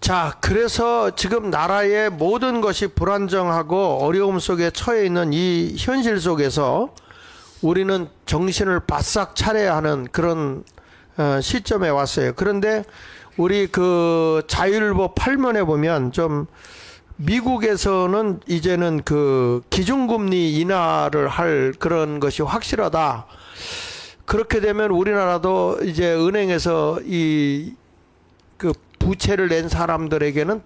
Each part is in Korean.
자, 그래서 지금 나라의 모든 것이 불안정하고 어려움 속에 처해 있는 이 현실 속에서 우리는 정신을 바싹 차려야 하는 그런 시점에 왔어요. 그런데 우리 그 자유일보 8면에 보면 좀 미국에서는 이제는 그 기준금리 인하를 할 그런 것이 확실하다. 그렇게 되면 우리나라도 이제 은행에서 이 그 부채를 낸 사람들에게는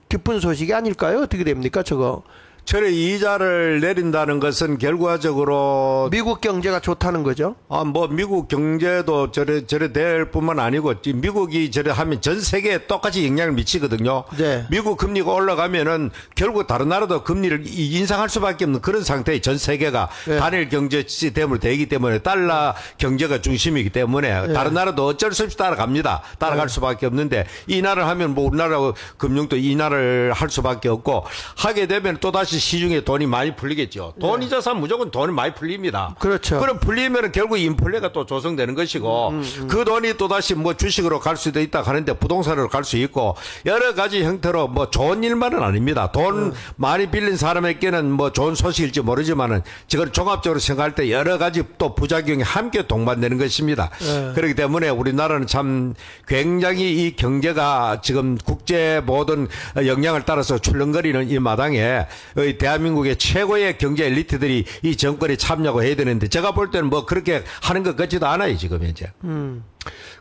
기쁜 소식이 아닐까요? 어떻게 됩니까, 저거? 철의 이자를 내린다는 것은 결과적으로 미국 경제가 좋다는 거죠. 뭐 미국 경제도 저래 될 뿐만 아니고 미국이 저래 하면 전 세계에 똑같이 영향을 미치거든요. 네. 미국 금리가 올라가면은 결국 다른 나라도 금리를 인상할 수밖에 없는 그런 상태에 전 세계가 네. 단일 경제 시스템으로 되기 때문에 달러 경제가 중심이기 때문에 네. 다른 나라도 어쩔 수 없이 따라갑니다. 따라갈 수밖에 없는데 인하를 하면 뭐 우리나라 금융도 인하를 할 수밖에 없고 하게 되면 또 다시 시중에 돈이 많이 풀리겠죠. 돈이 자산 무조건 돈이 많이 풀립니다. 그렇죠. 그럼 풀리면 결국 인플레가 또 조성되는 것이고 그 돈이 또 다시 뭐 주식으로 갈 수도 있다 하는데 부동산으로 갈 수 있고 여러 가지 형태로 뭐 좋은 일만은 아닙니다. 돈 많이 빌린 사람에게는 뭐 좋은 소식일지 모르지만은 지금 종합적으로 생각할 때 여러 가지 또 부작용이 함께 동반되는 것입니다. 그렇기 때문에 우리나라는 참 굉장히 이 경제가 지금 국제 모든 영향을 따라서 출렁거리는 이 마당에 대한민국의 최고의 경제 엘리트들이 이 정권에 참여하고 해야 되는데 제가 볼 때는 뭐 그렇게 하는 것 같지도 않아요, 지금 현재.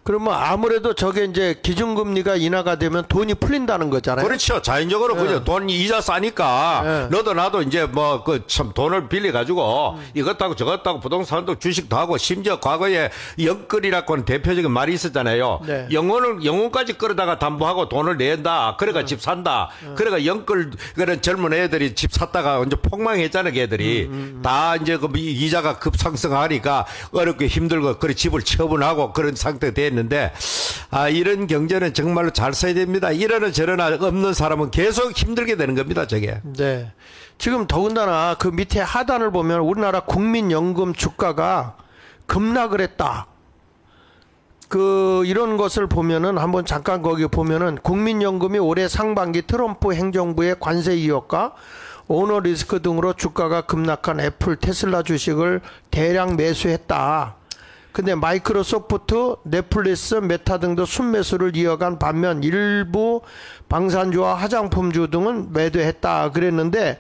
그러면 아무래도 저게 이제 기준금리가 인하가 되면 돈이 풀린다는 거잖아요. 그렇죠. 자연적으로 그죠. 돈 이자 싸니까 너도 나도 이제 뭐 그 참 돈을 빌려 가지고 이것 하고 저것 하고 부동산도 주식도 하고 심지어 과거에 영끌이라고 하는 대표적인 말이 있었잖아요. 네. 영혼까지 끌어다가 담보하고 돈을 낸다. 그래가 집 산다. 그래가 영끌 그런 젊은 애들이 집 샀다가 이제 폭망했잖아요. 걔들이 다 이제 그 이자가 급상승하니까 어렵게 힘들고 그래 집을 처분하고 그런 상태가 됐는데 이런 경제는 정말로 잘 써야 됩니다. 이러나 저러나 없는 사람은 계속 힘들게 되는 겁니다. 저게. 네. 지금 더군다나 그 밑에 하단을 보면 우리나라 국민연금 주가가 급락을 했다. 이런 것을 보면은 한번 잠깐 거기 보면은 국민연금이 올해 상반기 트럼프 행정부의 관세 이역과 오너 리스크 등으로 주가가 급락한 애플, 테슬라 주식을 대량 매수했다. 근데 마이크로소프트, 넷플릭스, 메타 등도 순매수를 이어간 반면 일부 방산주와 화장품주 등은 매도했다 그랬는데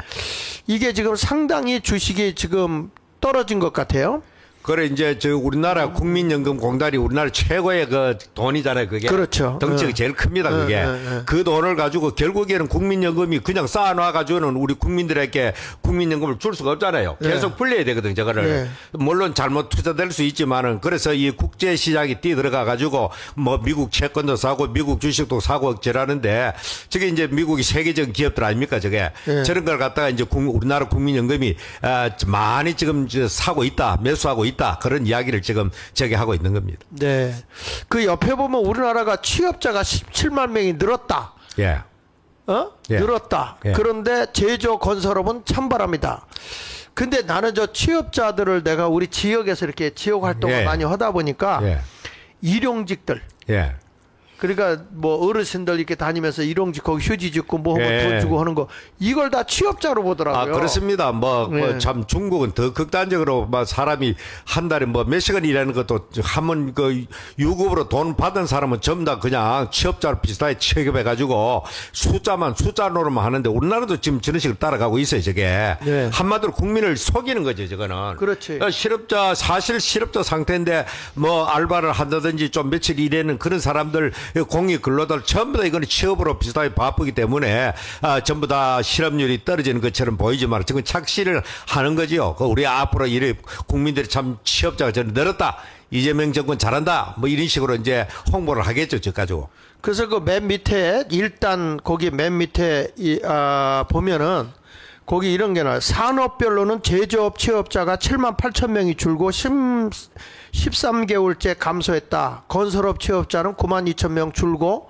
이게 지금 상당히 주식이 지금 떨어진 것 같아요. 그래 이제 저 우리나라 국민연금공단이 우리나라 최고의 그 돈이잖아요. 그게 그렇죠. 덩치가 제일 큽니다. 그게 그 돈을 가지고 결국에는 국민연금이 그냥 쌓아놔 가지고는 우리 국민들에게 국민연금을 줄 수가 없잖아요. 계속 불려야 되거든 저거를. 물론 잘못 투자될 수 있지만은 그래서 이 국제 시장에 뛰어들어가 가지고 뭐 미국 채권도 사고 미국 주식도 사고 저라는데 저게 이제 미국이 세계적인 기업들 아닙니까 저게. 저런 걸 갖다가 이제 우리나라 국민연금이 많이 지금 사고 있다, 매수하고 있다. 그런 이야기를 지금 저기 하고 있는 겁니다. 네. 그 옆에 보면 우리나라가 취업자가 17만 명이 늘었다. 예. 예. 늘었다. 예. 그런데 제조 건설업은 찬바람이다. 근데 나는 저 취업자들을 내가 우리 지역에서 이렇게 지역 활동을 많이 하다 보니까 일용직들. 예. 그러니까 뭐 어르신들 이렇게 다니면서 일용직 거기 휴지 짓고 뭐 돈 주고 하는 거 이걸 다 취업자로 보더라고요. 그렇습니다. 참 중국은 더 극단적으로 막 사람이 한 달에 뭐 몇 시간 일하는 것도 한번 그 유급으로 돈 받은 사람은 전부 다 그냥 취업자로 비슷하게 취급해 가지고 숫자 노름만 하는데 우리나라도 지금 저런 식으로 따라가고 있어요. 저게 한마디로 국민을 속이는 거죠. 저거는. 그렇지. 사실 실업자 상태인데 뭐 알바를 한다든지 좀 며칠 일하는 그런 사람들 공익 근로자들 전부 다 이거는 취업으로 비슷하게 바쁘기 때문에 전부 다 실업률이 떨어지는 것처럼 보이지만 지금 착시를 하는 거지요. 우리 앞으로 이래 국민들이 참 취업자가 저는 늘었다. 이재명 정권 잘한다. 뭐 이런 식으로 이제 홍보를 하겠죠. 저 가지고. 그래서 그 맨 밑에 일단 거기 맨 밑에 보면은 거기 이런 게 나와요. 산업별로는 제조업 취업자가 7만 8천 명이 줄고 13개월째 감소했다. 건설업 취업자는 9만 2천 명 줄고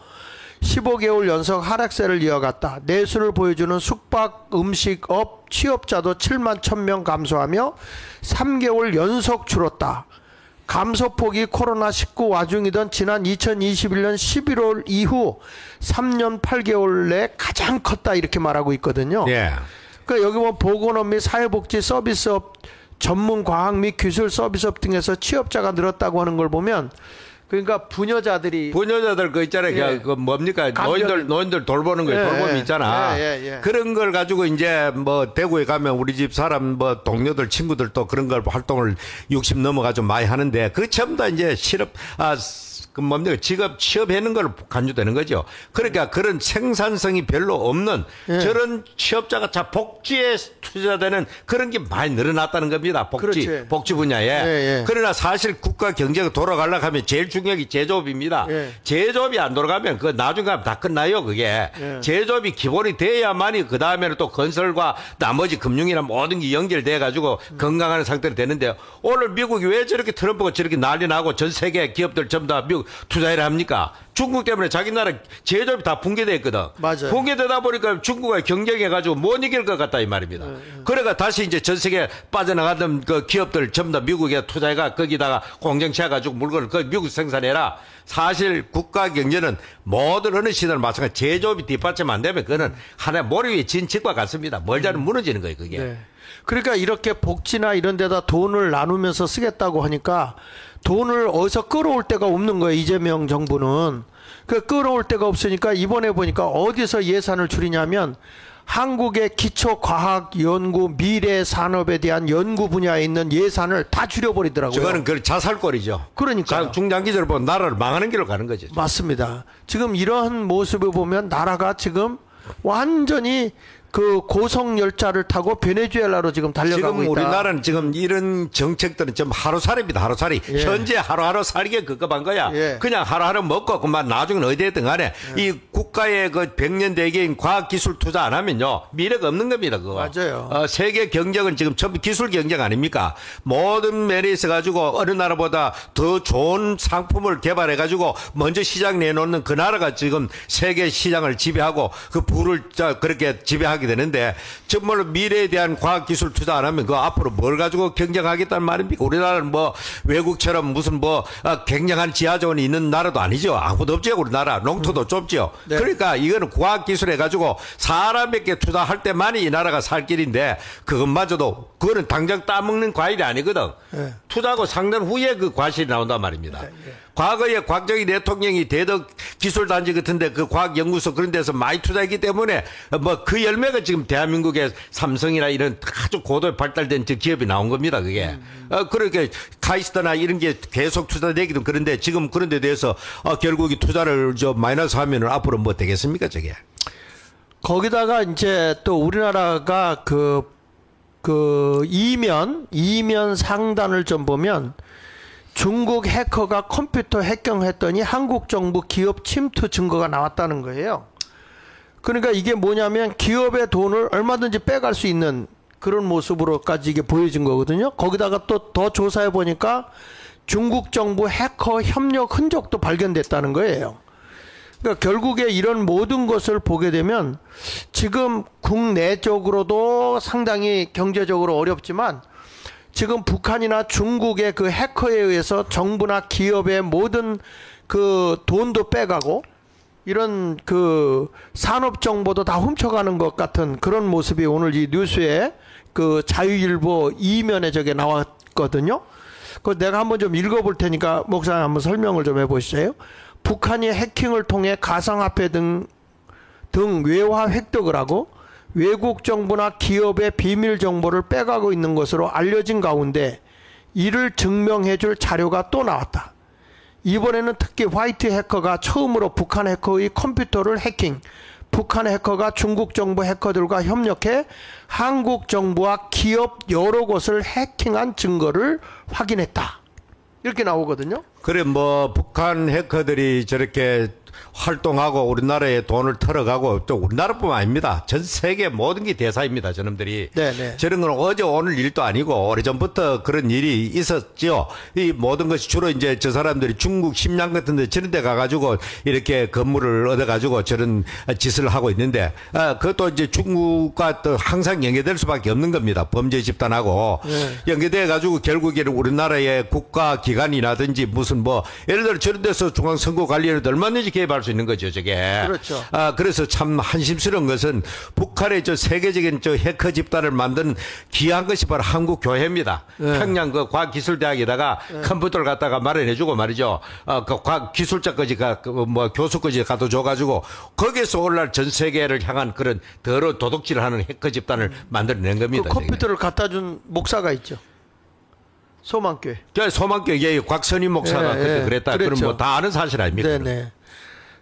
15개월 연속 하락세를 이어갔다. 내수를 보여주는 숙박 음식업 취업자도 7만 1천 명 감소하며 3개월 연속 줄었다. 감소폭이 코로나19 와중이던 지난 2021년 11월 이후 3년 8개월 내 가장 컸다 이렇게 말하고 있거든요. 예. 그러니까 여기 보면 보건업 및 사회복지 서비스업, 전문 과학 및 기술 서비스업 등에서 취업자가 늘었다고 하는 걸 보면 그러니까 부녀자들 그 있잖아요. 예. 그 뭡니까? 간병인. 노인들 돌보는 거예요. 예, 돌봄이 예. 있잖아. 예. 그런 걸 가지고 이제 뭐 대구에 가면 우리 집 사람 뭐 동료들 친구들 또 그런 걸 활동을 60 넘어가지고 많이 하는데 그 전부 다 이제 그 뭡니까? 직업 취업하는 걸 간주되는 거죠. 그러니까 그런 생산성이 별로 없는 예. 저런 취업자가 복지에 투자되는 그런 게 많이 늘어났다는 겁니다. 그렇지. 복지 분야에. 예. 그러나 사실 국가 경제가 돌아가려고 하면 제일 중요한 게 제조업입니다. 예. 제조업이 안 돌아가면 그 나중에 가면 다 끝나요, 그게. 예. 제조업이 기본이 돼야만이 그 다음에는 또 건설과 나머지 금융이나 모든 게 연결돼 가지고 건강한 상태로 되는데 오늘 미국이 왜 저렇게 트럼프가 저렇게 난리 나고 전 세계 기업들 전부 다 미국 투자를 합니까? 중국 때문에 자기 나라 제조업이 다 붕괴됐거든. 맞아요. 붕괴되다 보니까 중국과 경쟁해가지고 못 이길 것 같다 이 말입니다. 그래가 다시 이제 전 세계 빠져나가던 그 기업들 전부 다 미국에 투자해가 거기다가 공장 채워가지고 물건을 그 미국 생산해라. 사실 국가 경제는 모든 어느 시대나 마찬가지 제조업이 뒷받침 안 되면 그거는 하나의 모래 위에 진 집과 같습니다. 멀자는 무너지는 거예요, 그게. 네. 그러니까 이렇게 복지나 이런 데다 돈을 나누면서 쓰겠다고 하니까 돈을 어디서 끌어올 데가 없는 거예요. 이재명 정부는. 그 끌어올 데가 없으니까 이번에 보니까 어디서 예산을 줄이냐면 한국의 기초과학연구 미래산업에 대한 연구 분야에 있는 예산을 다 줄여버리더라고요. 저거는 그 자살골이죠. 그러니까요. 중장기적으로 보면 나라를 망하는 길로 가는 거죠. 맞습니다. 지금 이런 모습을 보면 나라가 지금 완전히 그 고속 열차를 타고 베네수엘라로 지금 달려가고 지금 있다. 우리나라는 지금 이런 정책들은 좀 하루살이입니다. 하루살이. 예. 현재 하루하루 살기에 급급한 거야. 예. 그냥 하루하루 먹고 그만 나중에는 어디에 든 간에 이 국가의 그 백년대계인 과학기술 투자 안 하면요. 미래가 없는 겁니다. 그거. 맞아요. 세계 경쟁은 지금 전부 기술 경쟁 아닙니까? 모든 면에 있어 가지고 어느 나라보다 더 좋은 상품을 개발해 가지고 먼저 시장 내놓는 그 나라가 지금 세계 시장을 지배하고 그 부를 그렇게 지배하게 되는데 정말로 미래에 대한 과학기술 투자 안 하면 그 앞으로 뭘 가지고 경쟁하겠다는 말입니까? 우리나라는 뭐 외국처럼 무슨 뭐 굉장한 지하자원이 있는 나라도 아니죠. 아무도 없죠. 우리나라 농토도 좁죠. 네. 그러니까 이거는 과학기술 해가지고 사람에게 투자할 때만이 이 나라가 살 길인데 그것마저도 그거는 당장 따먹는 과일이 아니거든. 네. 투자하고 상당 후에 그 과실이 나온단 말입니다. 과거에 곽정희 대통령이 대덕 기술단지 같은데 그 과학연구소 그런 데서 많이 투자했기 때문에 뭐 그 열매가 지금 대한민국의 삼성이나 이런 아주 고도에 발달된 기업이 나온 겁니다. 그게. 그렇게 카이스트나 이런 게 계속 투자되기도 그런데 지금 그런 데 대해서 결국 이 투자를 마이너스 하면은 앞으로 뭐 되겠습니까 저게. 거기다가 이제 또 우리나라가 이면 상단을 좀 보면 중국 해커가 컴퓨터 해킹했더니 한국 정부 기업 침투 증거가 나왔다는 거예요. 그러니까 이게 뭐냐면 기업의 돈을 얼마든지 빼갈 수 있는 그런 모습으로까지 이게 보여진 거거든요. 거기다가 또 더 조사해 보니까 중국 정부 해커 협력 흔적도 발견됐다는 거예요. 그러니까 결국에 이런 모든 것을 보게 되면 지금 국내적으로도 상당히 경제적으로 어렵지만 지금 북한이나 중국의 그 해커에 의해서 정부나 기업의 모든 그 돈도 빼가고 이런 그 산업 정보도 다 훔쳐가는 것 같은 그런 모습이 오늘 이 뉴스에 그 자유일보 이면에 저게 나왔거든요. 그 내가 한번 좀 읽어볼 테니까 목사님 한번 설명을 좀 해보시죠. 북한이 해킹을 통해 가상화폐 등 외화 획득을 하고 외국 정부나 기업의 비밀 정보를 빼가고 있는 것으로 알려진 가운데 이를 증명해줄 자료가 또 나왔다. 이번에는 특히 화이트 해커가 처음으로 북한 해커의 컴퓨터를 해킹, 북한 해커가 중국 정부 해커들과 협력해 한국 정부와 기업 여러 곳을 해킹한 증거를 확인했다. 이렇게 나오거든요. 그래 뭐 북한 해커들이 저렇게 활동하고 우리나라에 돈을 털어가고 또 우리나라뿐만 아닙니다. 전 세계 모든 게 대사입니다. 저놈들이. 네네. 저런 건 어제 오늘 일도 아니고 오래전부터 그런 일이 있었죠. 이 모든 것이 주로 이제 저 사람들이 중국 심양 같은 데 저런 데 가가지고 이렇게 건물을 얻어가지고 저런 짓을 하고 있는데 그것도 이제 중국과 또 항상 연계될 수밖에 없는 겁니다. 범죄 집단하고 연계돼 가지고 결국에는 우리나라의 국가 기관이라든지 무슨 뭐 예를 들어 저런 데서 중앙선거관리위원회도 얼마든지 개입할 수 있는 거죠, 저게. 그렇죠. 그래서 참 한심스러운 것은 북한의 저 세계적인 저 해커 집단을 만든 귀한 것이 바로 한국 교회입니다. 평양 그 과학기술대학에다가 컴퓨터를 갖다가 마련해주고 말이죠. 그 과학기술자까지 뭐 교수까지 갖다 줘가지고 거기에서 오늘날 전 세계를 향한 그런 더러운 도둑질을 하는 해커 집단을 만들어낸 겁니다. 그 컴퓨터를 갖다 준 목사가 있죠. 소망교회. 소망교회 곽선희 목사가 그때 그랬다. 그랬죠. 그럼 뭐 다 아는 사실 아닙니까? 네네.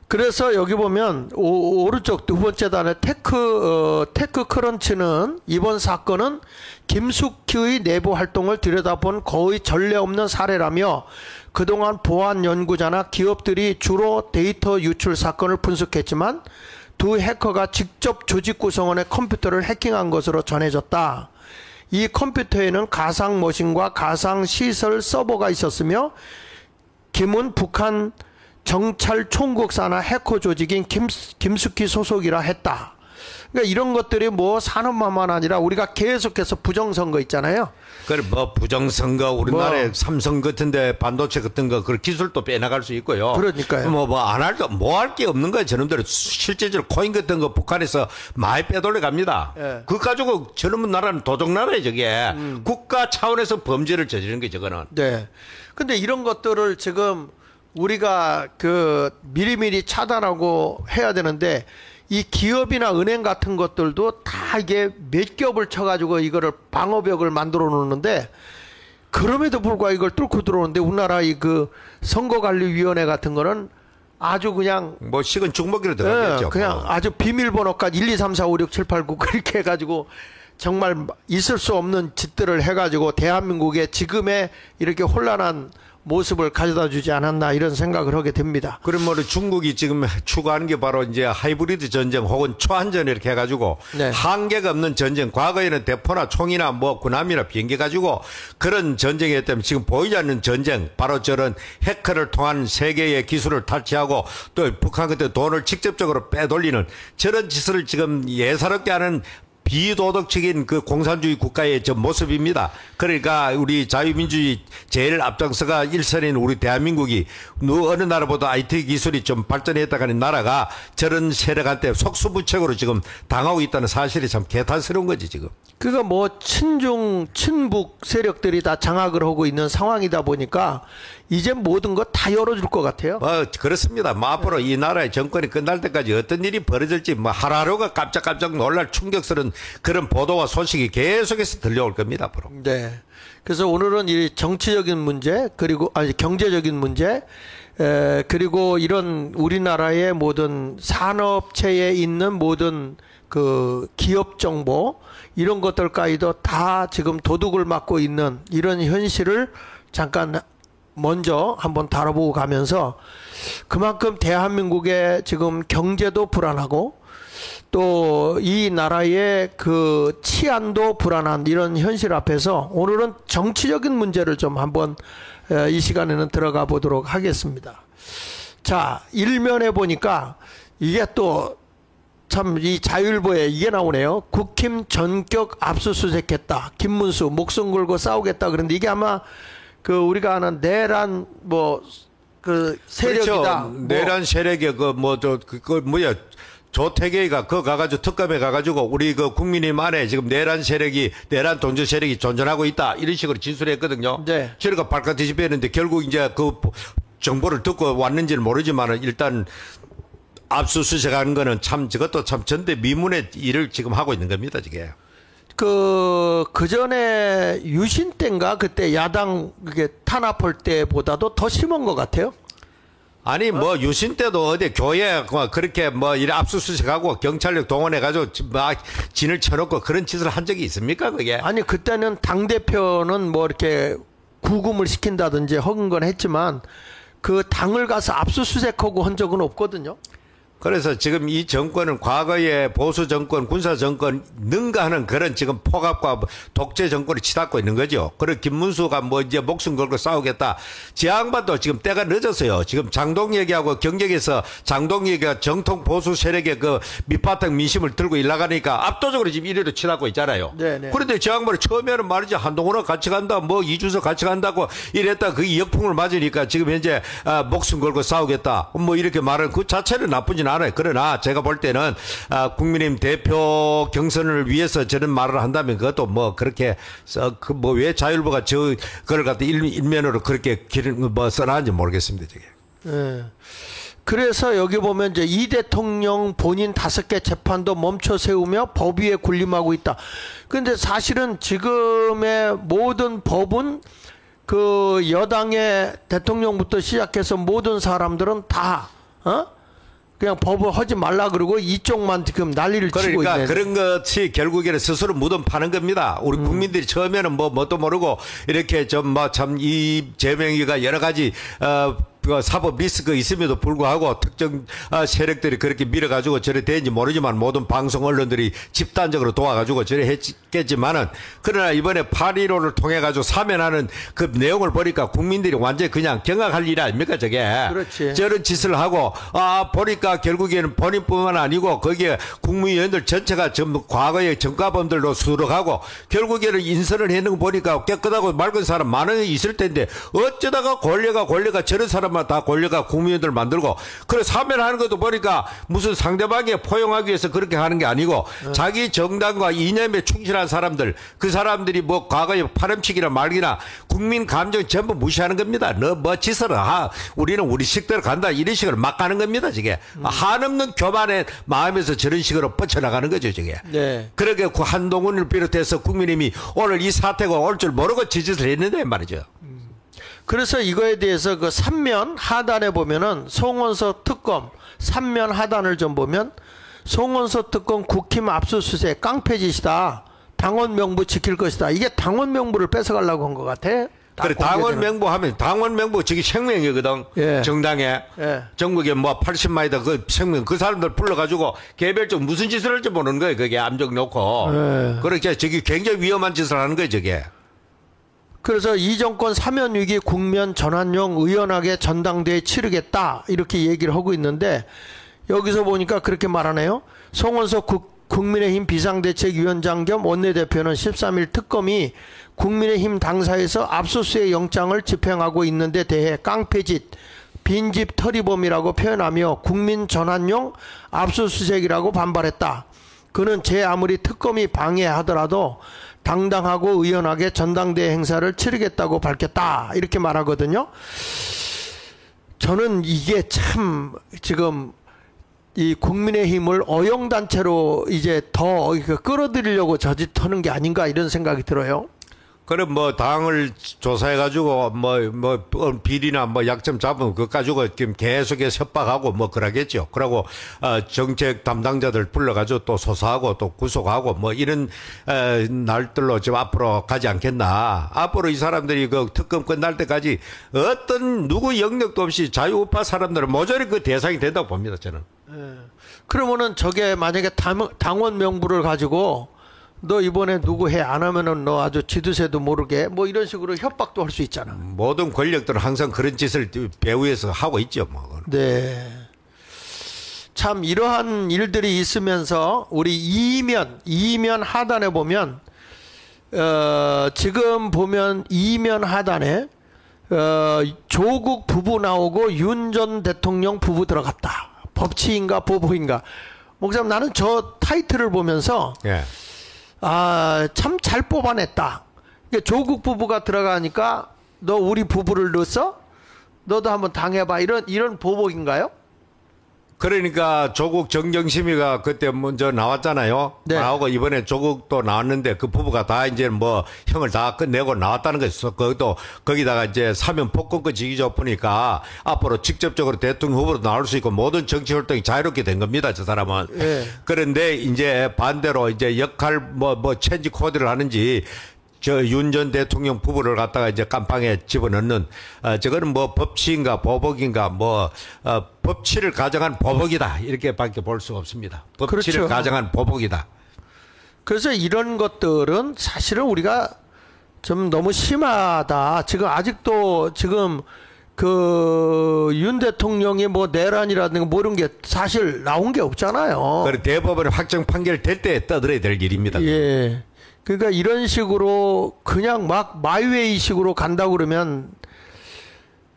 그래서 여기 보면 오른쪽 두 번째 단에 테크 크런치는 이번 사건은 김숙희의 내부 활동을 들여다본 거의 전례 없는 사례라며 그동안 보안 연구자나 기업들이 주로 데이터 유출 사건을 분석했지만 두 해커가 직접 조직 구성원의 컴퓨터를 해킹한 것으로 전해졌다. 이 컴퓨터에는 가상 머신과 가상 시설 서버가 있었으며 김은 북한 정찰 총국사나 해커 조직인 김숙희 소속이라 했다. 그러니까 이런 것들이 뭐 산업만만 아니라 우리가 계속해서 부정선거 있잖아요. 그래 뭐 부정선거 우리나라에 삼성 같은데 반도체 같은 거 그 기술도 빼나갈 수 있고요. 그러니까요. 뭐 안 할 거 뭐 할 게 없는 거예요. 저놈들은 실제적으로 코인 같은 거 북한에서 많이 빼돌려 갑니다. 예. 그거 가지고 저놈 나라는 도적 나라예요. 저게 국가 차원에서 범죄를 저지르는 게 저거는. 네. 근데 이런 것들을 지금 우리가 그 미리미리 차단하고 해야 되는데 이 기업이나 은행 같은 것들도 다 이게 몇 겹을 쳐가지고 이거를 방어벽을 만들어 놓는데 그럼에도 불구하고 이걸 뚫고 들어오는데 우리나라 이 그 선거관리위원회 같은 거는 아주 그냥 뭐 식은 죽먹이로 들어가겠죠. 그냥 아주 비밀번호까지 1, 2, 3, 4, 5, 6, 7, 8, 9 그렇게 해가지고 정말 있을 수 없는 짓들을 해가지고 대한민국의 지금의 이렇게 혼란한 모습을 가져다 주지 않았나 이런 생각을 하게 됩니다. 그럼 뭐 중국이 지금 추구하는 게 바로 이제 하이브리드 전쟁 혹은 초안전 이렇게 해가지고 네. 한계가 없는 전쟁. 과거에는 대포나 총이나 뭐 군함이나 비행기 가지고 그런 전쟁이 했다면 지금 보이지 않는 전쟁. 바로 저런 해커를 통한 세계의 기술을 탈취하고 또 북한 그때 돈을 직접적으로 빼돌리는 저런 짓을 지금 예사롭게 하는 비도덕적인 그 공산주의 국가의 저 모습입니다. 그러니까 우리 자유민주주의 제일 앞장서가 일선인 우리 대한민국이 어느 나라보다 IT 기술이 좀 발전했다가는 나라가 저런 세력한테 속수무책으로 지금 당하고 있다는 사실이 참 개탄스러운 거지 지금. 그가 뭐 친중 친북 세력들이 다 장악을 하고 있는 상황이다 보니까 이제 모든 거 다 열어줄 것 같아요. 그렇습니다. 뭐 앞으로 이 나라의 정권이 끝날 때까지 어떤 일이 벌어질지 뭐 하루하루가 깜짝깜짝 놀랄 충격스러운 그런 보도와 소식이 계속해서 들려올 겁니다. 앞으로. 네. 그래서 오늘은 이 정치적인 문제 그리고 경제적인 문제 그리고 이런 우리나라의 모든 산업체에 있는 모든 그 기업 정보 이런 것들까지도 다 지금 도둑을 맞고 있는 이런 현실을 잠깐 먼저 한번 다뤄보고 가면서 그만큼 대한민국의 지금 경제도 불안하고 또 이 나라의 그 치안도 불안한 이런 현실 앞에서 오늘은 정치적인 문제를 좀 한번 이 시간에는 들어가 보도록 하겠습니다. 자, 일면에 보니까 이게 또 참 이 자율보에 이게 나오네요. 국힘 전격 압수수색했다. 김문수 목숨 걸고 싸우겠다. 그런데 이게 아마 그 우리가 아는 내란 뭐 그 세력이다. 그렇죠. 내란 세력의 조태계가 그 가가지고 특검에 가가지고 우리 그 국민의힘 안에 지금 내란 세력이 내란 동조 세력이 존재하고 있다 이런 식으로 진술했거든요. 네. 저희가 발칵 뒤집혔는데 결국 이제 그 정보를 듣고 왔는지는 모르지만은 일단 압수수색하는 거는 참 저것도 참 전대미문의 일을 지금 하고 있는 겁니다, 이게. 그 전에 유신 때인가 그때 야당 그게 탄압할 때보다도 더 심한 것 같아요. 아니 뭐 유신 때도 어디 교회 그렇게 뭐 이래 압수수색하고 경찰력 동원해가지고 막 진을 쳐놓고 그런 짓을 한 적이 있습니까 그게? 아니 그때는 당 대표는 뭐 이렇게 구금을 시킨다든지 허근 건 했지만 그 당을 가서 압수수색하고 한 적은 없거든요. 그래서 지금 이 정권은 과거의 보수 정권, 군사 정권 능가하는 그런 지금 폭압과 독재 정권을 치닫고 있는 거죠. 그리고 김문수가 뭐 이제 목숨 걸고 싸우겠다. 지 양반도 지금 때가 늦었어요. 지금 장동 얘기하고 경쟁에서 장동 얘기가 정통 보수 세력의 그 밑바탕 민심을 들고 일나가니까 압도적으로 지금 1위로 치닫고 있잖아요. 네네. 그런데 지 양반이 처음에는 말이지 한동훈하고 같이 간다, 뭐 이준석 같이 간다고 이랬다. 그 역풍을 맞으니까 지금 현재 목숨 걸고 싸우겠다. 뭐 이렇게 말하는 그 자체는 나쁘진 않아요. 그러나 제가 볼 때는 국민의힘 대표 경선을 위해서 저런 말을 한다면 그것도 뭐 그렇게 그 뭐 왜 자율부가 그걸 갖다 일면으로 그렇게 뭐 써놨는지 모르겠습니다. 저게. 예. 그래서 여기 보면 이제 이 대통령 본인 5개 재판도 멈춰 세우며 법 위에 군림하고 있다. 근데 사실은 지금의 모든 법은 그 여당의 대통령부터 시작해서 모든 사람들은 다 그냥 법을 하지 말라 그러고 이쪽만 지금 난리를 치고 있네. 그러니까 그런 것이 결국에는 스스로 무덤 파는 겁니다. 우리 국민들이 처음에는 뭣도 모르고 이렇게 좀 뭐 참 이 제명이가 여러 가지 그 사법 리스크 있음에도 불구하고 특정 세력들이 그렇게 밀어가지고 저래 되는지 모르지만 모든 방송 언론들이 집단적으로 도와가지고 저래 했겠지만은 그러나 이번에 8.15를 통해가지고 사면하는 그 내용을 보니까 국민들이 완전히 그냥 경악할 일 아닙니까 저게. 그렇지. 저런 짓을 하고 보니까 결국에는 본인뿐만 아니고 거기에 국무위원들 전체가 전부 과거의 정가범들로 수록하고 결국에는 인선을 했는 거 보니까 깨끗하고 맑은 사람 많은 있을 텐데 어쩌다가 권력가 저런 사람 다 권력가 국민들 만들고 그래 사면하는 것도 보니까 무슨 상대방에 포용하기 위해서 그렇게 하는 게 아니고 자기 정당과 이념에 충실한 사람들 그 사람들이 뭐 과거에 파렴치기나 말기나 국민 감정 전부 무시하는 겁니다. 너 뭐 짓을 우리는 우리 식대로 간다 이런 식으로 막 가는 겁니다. 저게 한없는 교만의 마음에서 저런 식으로 뻗쳐나가는 거죠. 저게. 네. 그러게 그 한동훈을 비롯해서 국민님이 오늘 이 사태가 올 줄 모르고 지짓을 했는데 말이죠. 그래서 이거에 대해서 그 3면 하단에 보면은 송원석 특검 3면 하단을 좀 보면 송원석 특검 국힘 압수수색 깡패짓이다. 당원 명부 지킬 것이다. 이게 당원 명부를 뺏어가려고 한 것 같아. 그래 당원 명부 하면 당원 명부 저기 생명이거든. 예. 정당에 예. 전국에 뭐 80만이다 그 생명 그 사람들 불러가지고 개별적 무슨 짓을 할지 모르는 거예요. 그게 암적 놓고 예. 그렇게 저기 굉장히 위험한 짓을 하는 거예요. 저게. 그래서 이 정권 사면 위기 국면 전환용 의연하게 전당대회 치르겠다 이렇게 얘기를 하고 있는데 여기서 보니까 그렇게 말하네요. 송원석 국민의힘 비상대책위원장 겸 원내대표는 13일 특검이 국민의힘 당사에서 압수수색 영장을 집행하고 있는데 대해 깡패짓 빈집 털이범이라고 표현하며 국민 전환용 압수수색이라고 반발했다. 그는 제 아무리 특검이 방해하더라도 당당하고 의연하게 전당대회 행사를 치르겠다고 밝혔다. 이렇게 말하거든요. 저는 이게 참 지금 이 국민의힘을 어용단체로 이제 더 끌어들이려고 저짓하는 게 아닌가 이런 생각이 들어요. 그럼 뭐 당을 조사해가지고 뭐 비리나 뭐 약점 잡으면 그거 가지고 지금 계속해서 협박하고 뭐 그러겠죠. 그러고 정책 담당자들 불러가지고 또 소사하고 또 구속하고 뭐 이런 날들로 지금 앞으로 가지 않겠나. 앞으로 이 사람들이 그 특검 끝날 때까지 어떤 누구 영역도 없이 자유우파 사람들은 모조리 그 대상이 된다고 봅니다. 저는. 그러면은 저게 만약에 당원 명부를 가지고 너 이번에 누구 해 안 하면은 너 아주 지두새도 모르게 뭐 이런 식으로 협박도 할 수 있잖아. 모든 권력들은 항상 그런 짓을 배후에서 하고 있죠. 뭐. 네. 참 이러한 일들이 있으면서 우리 이면 하단에 보면 지금 보면 이면 하단에 조국 부부 나오고 윤 전 대통령 부부 들어갔다. 법치인가 보부인가. 목사님 나는 저 타이틀을 보면서 예. 참 잘 뽑아냈다. 조국 부부가 들어가니까 너 우리 부부를 넣었어? 너도 한번 당해봐. 이런 보복인가요? 그러니까 조국 정경심이가 그때 먼저 나왔잖아요. 네. 나오고 이번에 조국도 나왔는데 그 부부가 다 이제 뭐 형을 다 끝내고 나왔다는 것이죠. 그것도 거기다가 이제 사면 폭언권 지기 좁으니까 앞으로 직접적으로 대통령 후보로 나올 수 있고 모든 정치 활동이 자유롭게 된 겁니다. 저 사람은. 네. 그런데 이제 반대로 이제 역할 뭐 체인지 코드를 하는지 저 윤 전 대통령 부부를 갖다가 이제 깜빵에 집어넣는 저거는 뭐 법치인가 보복인가 뭐 법치를 가정한 보복이다 이렇게밖에 볼 수 없습니다. 법치를 그렇죠. 가정한 보복이다. 그래서 이런 것들은 사실은 우리가 좀 너무 심하다. 지금 아직도 지금 그 윤 대통령이 뭐 내란이라든가 뭐 이런 게 사실 나온 게 없잖아요. 그래 대법원 확정 판결 될 때 떠들어야 될 일입니다. 예. 그러니까 이런 식으로 그냥 막 마이웨이식으로 간다고 그러면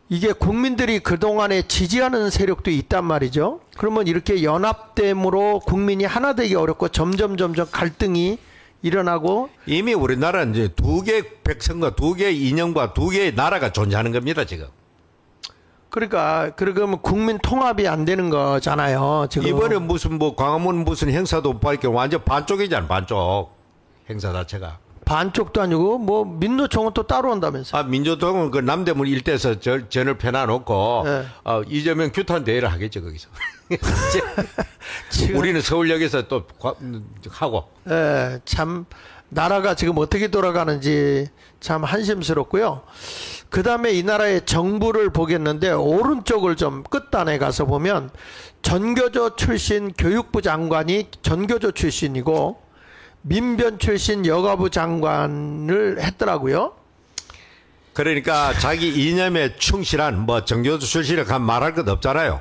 이게 국민들이 그동안에 지지하는 세력도 있단 말이죠. 그러면 이렇게 연합됨으로 국민이 하나 되기 어렵고 점점 갈등이 일어나고 이미 우리나라는 이제 두 개 백성과 두 개 이념과 두 개의 나라가 존재하는 겁니다, 지금. 그러니까 그러면 국민 통합이 안 되는 거잖아요. 지금 이번에 무슨 뭐 광화문 무슨 행사도 못 밝혀 완전 반쪽이잖아, 반쪽. 행사 자체가. 반쪽도 아니고 뭐 민노총은 또 따로 한다면서. 민주당은 그 남대문 일대에서 전을 펴놔놓고 네. 이재명 규탄 대회를 하겠죠, 거기서. 우리는 서울역에서 또 하고. 예, 참 나라가 지금 어떻게 돌아가는지 참 한심스럽고요. 그 다음에 이 나라의 정부를 보겠는데 오른쪽을 좀 끝단에 가서 보면 전교조 출신 교육부 장관이 전교조 출신이고 민변 출신 여가부 장관을 했더라고요. 그러니까 자기 이념에 충실한 뭐 정교조 출신을 간 말할 것 없잖아요.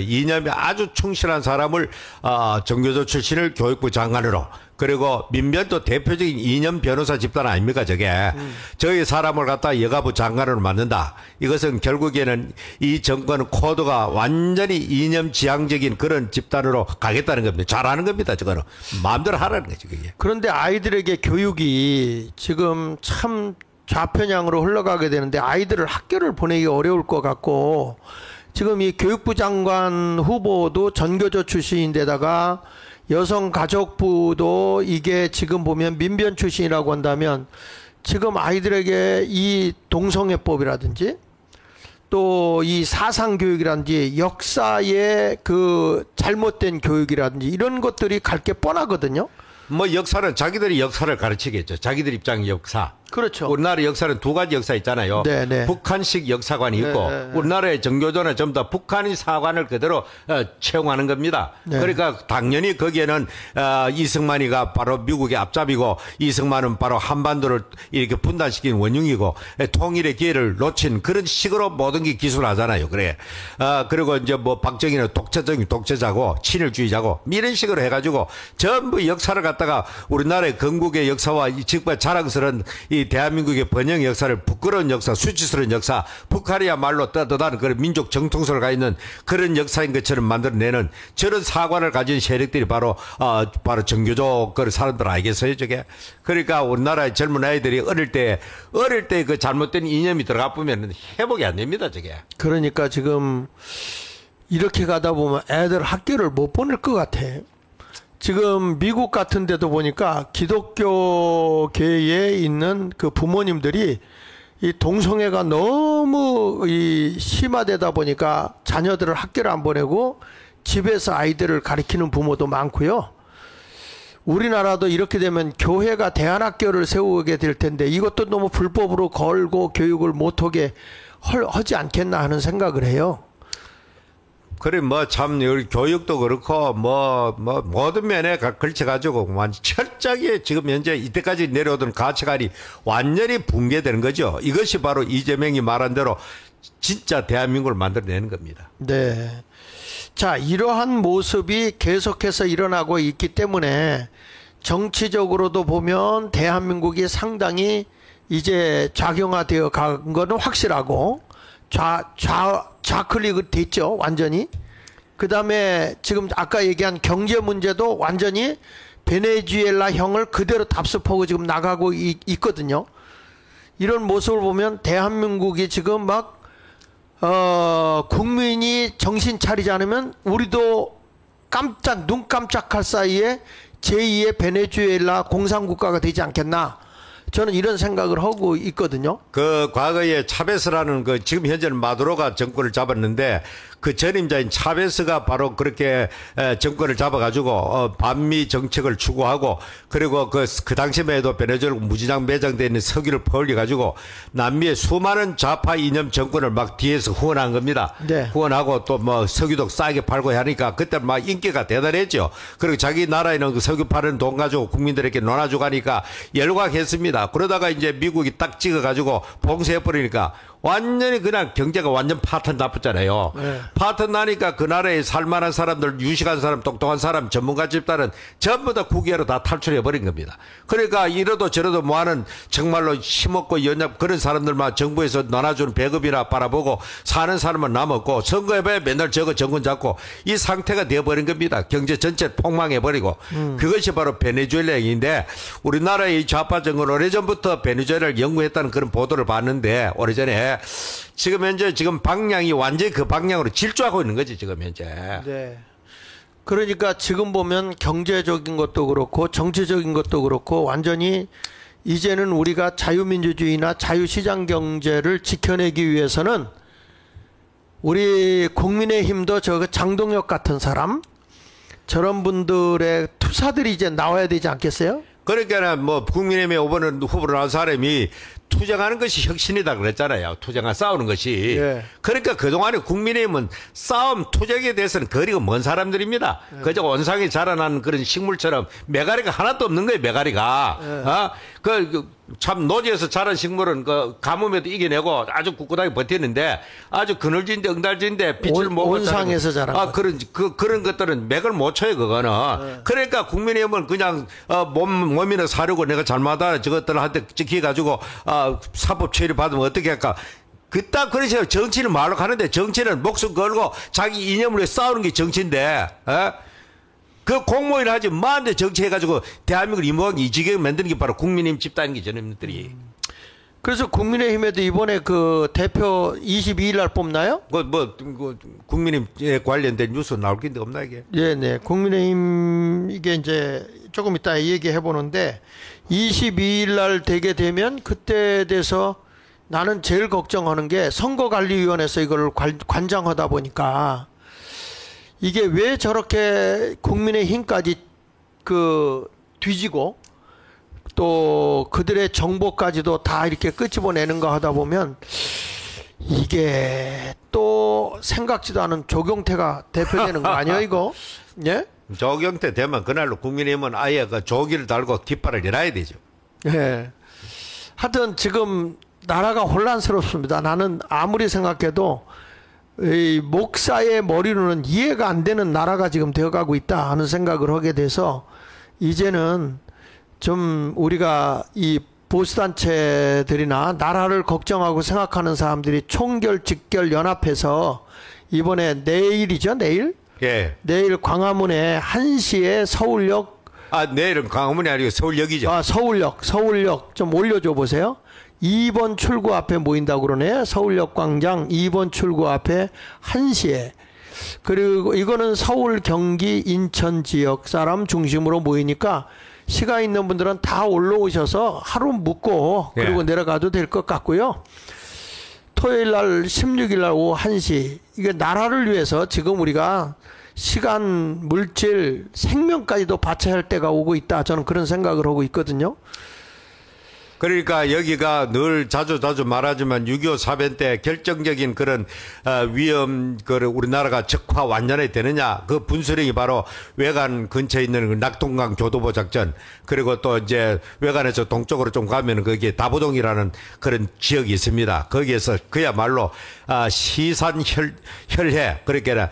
이념에 아주 충실한 사람을 정교조 출신을 교육부 장관으로 그리고 민변도 대표적인 이념 변호사 집단 아닙니까 저게. 저희 사람을 갖다 여가부 장관으로 만든다. 이것은 결국에는 이 정권 코드가 완전히 이념 지향적인 그런 집단으로 가겠다는 겁니다. 잘하는 겁니다. 저거는 마음대로 하라는 거죠. 그게. 그런데 아이들에게 교육이 지금 참 좌편향으로 흘러가게 되는데 아이들을 학교를 보내기 어려울 것 같고 지금 이 교육부 장관 후보도 전교조 출신인데다가 여성가족부도 이게 지금 보면 민변 출신이라고 한다면 지금 아이들에게 이 동성애법이라든지 또 이 사상교육이라든지 역사의 그 잘못된 교육이라든지 이런 것들이 갈 게 뻔하거든요. 뭐 역사는 자기들이 역사를 가르치겠죠. 자기들 입장의 역사. 그렇죠. 우리나라 역사는 두 가지 역사 있잖아요. 네네. 북한식 역사관이 있고 네네. 우리나라의 정교조는 전부 다 북한의 사관을 그대로 채용하는 겁니다. 네. 그러니까 당연히 거기에는 이승만이가 바로 미국의 앞잡이고 이승만은 바로 한반도를 이렇게 분단시킨 원흉이고 통일의 기회를 놓친 그런 식으로 모든 게 기술하잖아요. 그래. 그리고 이제 뭐 박정희는 독재적인 독재자고 친일주의자고 이런 식으로 해가지고 전부 역사를 갖다가 우리나라의 건국의 역사와 정말 자랑스러운 이 대한민국의 번영 역사를 부끄러운 역사, 수치스러운 역사, 북한이야말로 떳떳한 그런 민족 정통성을 가 있는 그런 역사인 것처럼 만들어내는 저런 사관을 가진 세력들이 바로 정교조 그 사람들 알겠어요, 저게. 그러니까 우리나라의 젊은 아이들이 어릴 때 그 잘못된 이념이 들어가 보면 회복이 안 됩니다, 저게. 그러니까 지금 이렇게 가다 보면 애들 학교를 못 보낼 것 같아. 지금 미국 같은 데도 보니까 기독교계에 있는 그 부모님들이 이 동성애가 너무 이 심화되다 보니까 자녀들을 학교를 안 보내고 집에서 아이들을 가리키는 부모도 많고요. 우리나라도 이렇게 되면 교회가 대안학교를 세우게 될 텐데 이것도 너무 불법으로 걸고 교육을 못하게 하지 않겠나 하는 생각을 해요. 그래, 참, 교육도 그렇고, 모든 면에 걸쳐가지고, 완전 철저하게 지금 현재 이때까지 내려오던 가치관이 완전히 붕괴되는 거죠. 이것이 바로 이재명이 말한 대로 진짜 대한민국을 만들어내는 겁니다. 네. 자, 이러한 모습이 계속해서 일어나고 있기 때문에 정치적으로도 보면 대한민국이 상당히 이제 작용화되어 간 거는 확실하고, 좌클릭이 됐죠, 완전히. 그 다음에 지금 아까 얘기한 경제 문제도 완전히 베네수엘라형을 그대로 답습하고 지금 나가고 있거든요. 이런 모습을 보면 대한민국이 지금 막, 국민이 정신 차리지 않으면 우리도 눈 깜짝할 사이에 제2의 베네수엘라 공산국가가 되지 않겠나. 저는 이런 생각을 하고 있거든요. 그 과거에 차베스라는 지금 현재는 마두로가 정권을 잡았는데 그 전임자인 차베스가 바로 그렇게 정권을 잡아가지고 반미 정책을 추구하고 그리고 그 당시만 해도 베네수엘라 무지장 매장되어 있는 석유를 퍼올려가지고 남미의 수많은 좌파 이념 정권을 막 뒤에서 후원한 겁니다. 네. 후원하고 또 뭐 석유도 싸게 팔고 하니까 그때 막 인기가 대단했죠. 그리고 자기 나라에는 그 석유 파는 돈 가지고 국민들에게 놀아주고 하니까 열광했습니다. 그러다가 이제 미국이 딱 찍어가지고 봉쇄해버리니까 완전히 그냥 경제가 완전 파탄 나쁘잖아요. 네. 파탄 나니까 그 나라에 살만한 사람들, 유식한 사람, 똑똑한 사람, 전문가 집단은 전부 다 국외로 다 탈출해버린 겁니다. 그러니까 이러도 저러도 뭐하는 정말로 힘없고 연합 그런 사람들만 정부에서 나눠주는 배급이나 바라보고 사는 사람은 남았고 선거해봐야 맨날 저거 정권 잡고 이 상태가 되어버린 겁니다. 경제 전체 폭망해버리고 그것이 바로 베네수엘라인데 우리나라의 좌파 정권 오래전부터 베네수엘라를 연구했다는 그런 보도를 봤는데 오래전에 지금 현재 지금 방향이 완전히 그 방향으로 질주하고 있는 거지 지금 현재. 네. 그러니까 지금 보면 경제적인 것도 그렇고 정치적인 것도 그렇고 완전히 이제는 우리가 자유민주주의나 자유시장 경제를 지켜내기 위해서는 우리 국민의힘도 저 장동혁 같은 사람 저런 분들의 투사들이 이제 나와야 되지 않겠어요? 그러니까 뭐 국민의힘에 이번에 후보로 나온 사람이 투쟁하는 것이 혁신이다 그랬잖아요. 투쟁과 싸우는 것이. 예. 그러니까 그동안에 국민의힘은 싸움, 투쟁에 대해서는 거리가 먼 사람들입니다. 예. 그저 원상에 자라난 그런 식물처럼 메가리가 하나도 없는 거예요. 메가리가. 예. 참 노지에서 자란 식물은 그 가뭄에도 이겨내고 아주 꿋꿋하게 버티는데 아주 그늘진데 응달진데 빛을 못 온상에서 자란 그런 것들은 맥을 못 쳐요 그거는. 네. 그러니까 국민의힘은 그냥 몸이나 사려고 내가 잘못하다 저것들한테 찍혀가지고 사법 처리 받으면 어떻게 할까. 그딱 그러세요. 정치는 말로 가는데 정치는 목숨 걸고 자기 이념을 위해 싸우는 게 정치인데. 그 공무원 하지 마한테 정치해가지고 대한민국을 이 지경에 만드는 게 바로 국민의힘 집단인 게 저놈들이. 그래서 국민의힘에도 이번에 그 대표 22일 날 뽑나요? 국민의힘에 관련된 뉴스 나올 게 없나 이게? 네. 국민의힘 이게 이제 조금 이따 얘기해 보는데 22일 날 되게 되면 그때 돼서 나는 제일 걱정하는 게 선거관리위원회에서 이걸 관장하다 보니까 이게 왜 저렇게 국민의힘까지 뒤지고 또 그들의 정보까지도 다 이렇게 끄집어내는가 하다 보면 이게 또 생각지도 않은 조경태가 대표되는 거 아니에요 이거? 예? 조경태 되면 그날로 국민의힘은 아예 그 조기를 달고 깃발을 내놔야 되죠. 예. 하여튼 지금 나라가 혼란스럽습니다. 나는 아무리 생각해도 이 목사의 머리로는 이해가 안 되는 나라가 지금 되어가고 있다 하는 생각을 하게 돼서 이제는 좀 우리가 이 보수단체들이나 나라를 걱정하고 생각하는 사람들이 총결 직결 연합해서 이번에 내일이죠 내일? 예. 내일 광화문에 1시에 서울역 내일은 광화문이 아니고 서울역이죠. 서울역 좀 올려줘 보세요. 2번 출구 앞에 모인다고 그러네. 서울역 광장 2번 출구 앞에 1시에. 그리고 이거는 서울, 경기, 인천 지역 사람 중심으로 모이니까 시간 있는 분들은 다 올라오셔서 하루 묵고 그리고 내려가도 될 것 같고요. 토요일 날 16일 날 오후 1시. 이게 나라를 위해서 지금 우리가 시간, 물질, 생명까지도 바쳐야 할 때가 오고 있다. 저는 그런 생각을 하고 있거든요. 그러니까 여기가 늘 자주 말하지만 6.25 사변 때 결정적인 그런 위험, 우리나라가 적화 완전히 되느냐 그 분수령이 바로 외관 근처에 있는 그 낙동강 교도보 작전 그리고 또 이제 외관에서 동쪽으로 좀 가면은 거기에 다부동이라는 그런 지역이 있습니다. 거기에서 그야말로 시산혈해 그러니까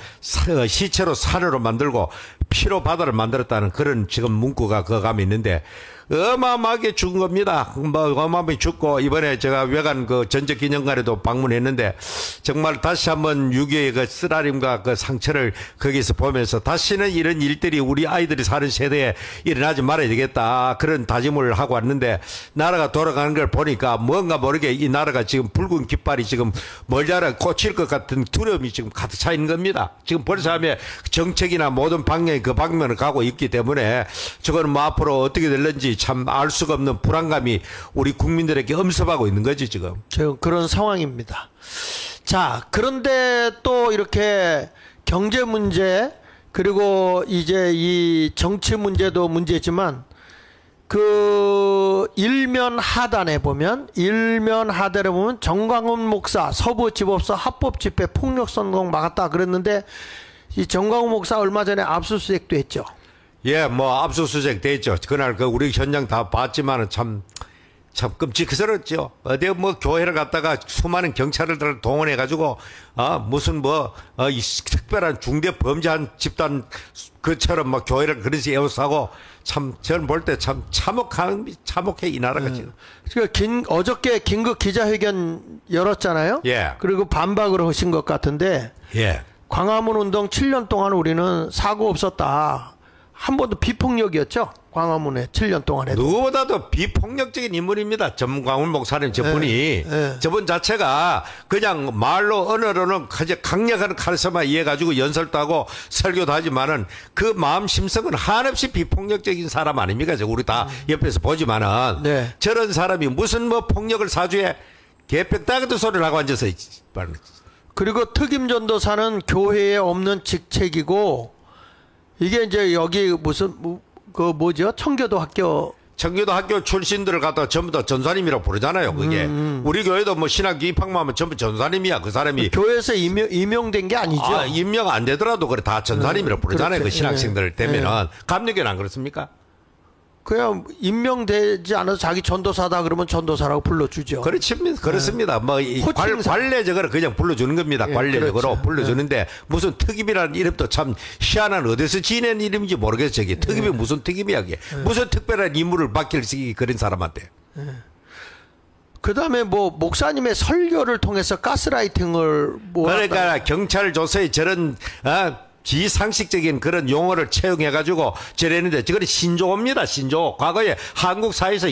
시체로 산으로 만들고 피로 바다를 만들었다는 그런 지금 문구가 그 감이 있는데. 어마어마하게 죽은 겁니다. 어마어마하게 죽고, 이번에 제가 외관 그 전적기념관에도 방문했는데, 정말 다시 한번 6.25의 그 쓰라림과 그 상처를 거기서 보면서 다시는 이런 일들이 우리 아이들이 사는 세대에 일어나지 말아야 되겠다. 그런 다짐을 하고 왔는데, 나라가 돌아가는 걸 보니까 뭔가 모르게 이 나라가 지금 붉은 깃발이 지금 멀자라 꽂힐 것 같은 두려움이 지금 가득 차 있는 겁니다. 지금 벌써 하면 정책이나 모든 방향이 그 방면을 가고 있기 때문에 저거는 뭐 앞으로 어떻게 될는지 참 알 수가 없는 불안감이 우리 국민들에게 엄습하고 있는 거지 지금. 그런 상황입니다. 자, 그런데 또 이렇게 경제 문제 그리고 이제 이 정치 문제도 문제지만 그 일면 하단에 보면 정광훈 목사 서부지법서 합법집회 폭력선동 막았다 그랬는데 이 정광훈 목사 얼마 전에 압수수색도 했죠. 예, 뭐 압수수색 됐죠. 그날 그 우리 현장 다 봤지만은 참 끔찍스럽죠. 어디 뭐 교회를 갔다가 수많은 경찰을 동원해가지고 무슨 이 특별한 중대 범죄한 집단 그처럼 막 교회를 그릇이 에워싸고 참 저는 볼 때 참 참혹해 이 나라가 지금. 어저께 긴급 기자회견 열었잖아요. 예. 그리고 반박을 하신 것 같은데. 예. 광화문 운동 7년 동안 우리는 사고 없었다. 한 번도 비폭력이었죠. 광화문에 7년 동안 해도. 누구보다도 비폭력적인 인물입니다. 정광훈 목사님 저분이 저분 자체가 그냥 말로 언어로는 강력한 카리스마 이해가지고 연설도 하고 설교도 하지만은 그 마음 심성은 한없이 비폭력적인 사람 아닙니까? 우리 다 옆에서 보지만은 네. 저런 사람이 무슨 뭐 폭력을 사주에 개벽 따가도 소리를 하고 앉아서 그리고 특임 전도사는 교회에 없는 직책이고 이게 이제 여기 무슨 그 뭐죠? 청교도 학교 출신들을 갖다 전부 다 전사님이라고 부르잖아요. 그게 우리 교회도 뭐 신학교 입학만 하면 전부 전사님이야. 그 사람이 교회에서 임명된 게 아니죠. 임명 안 되더라도 그래 다 전사님이라고 부르잖아요. 그렇죠. 그 신학생들 되면은 감리교는 안 그렇습니까? 그냥 임명되지 않아서 자기 전도사다 그러면 전도사라고 불러주죠. 그렇습니다. 뭐 관례적으로 그냥 불러주는 겁니다. 관례적으로 그렇죠. 불러주는데 무슨 특임이라는 이름도 참 희한한 어디서 지낸 이름인지 모르겠어요. 저게 특임이 무슨 특임이야. 무슨 특별한 임무를 맡길 수 있는 그런 사람한테. 그 다음에 뭐 목사님의 설교를 통해서 가스라이팅을 그러니까 경찰 조서에 저런 비상식적인 그런 용어를 채용해가지고 저랬는데 저건 신조어입니다. 신조어. 과거에 한국 사회에서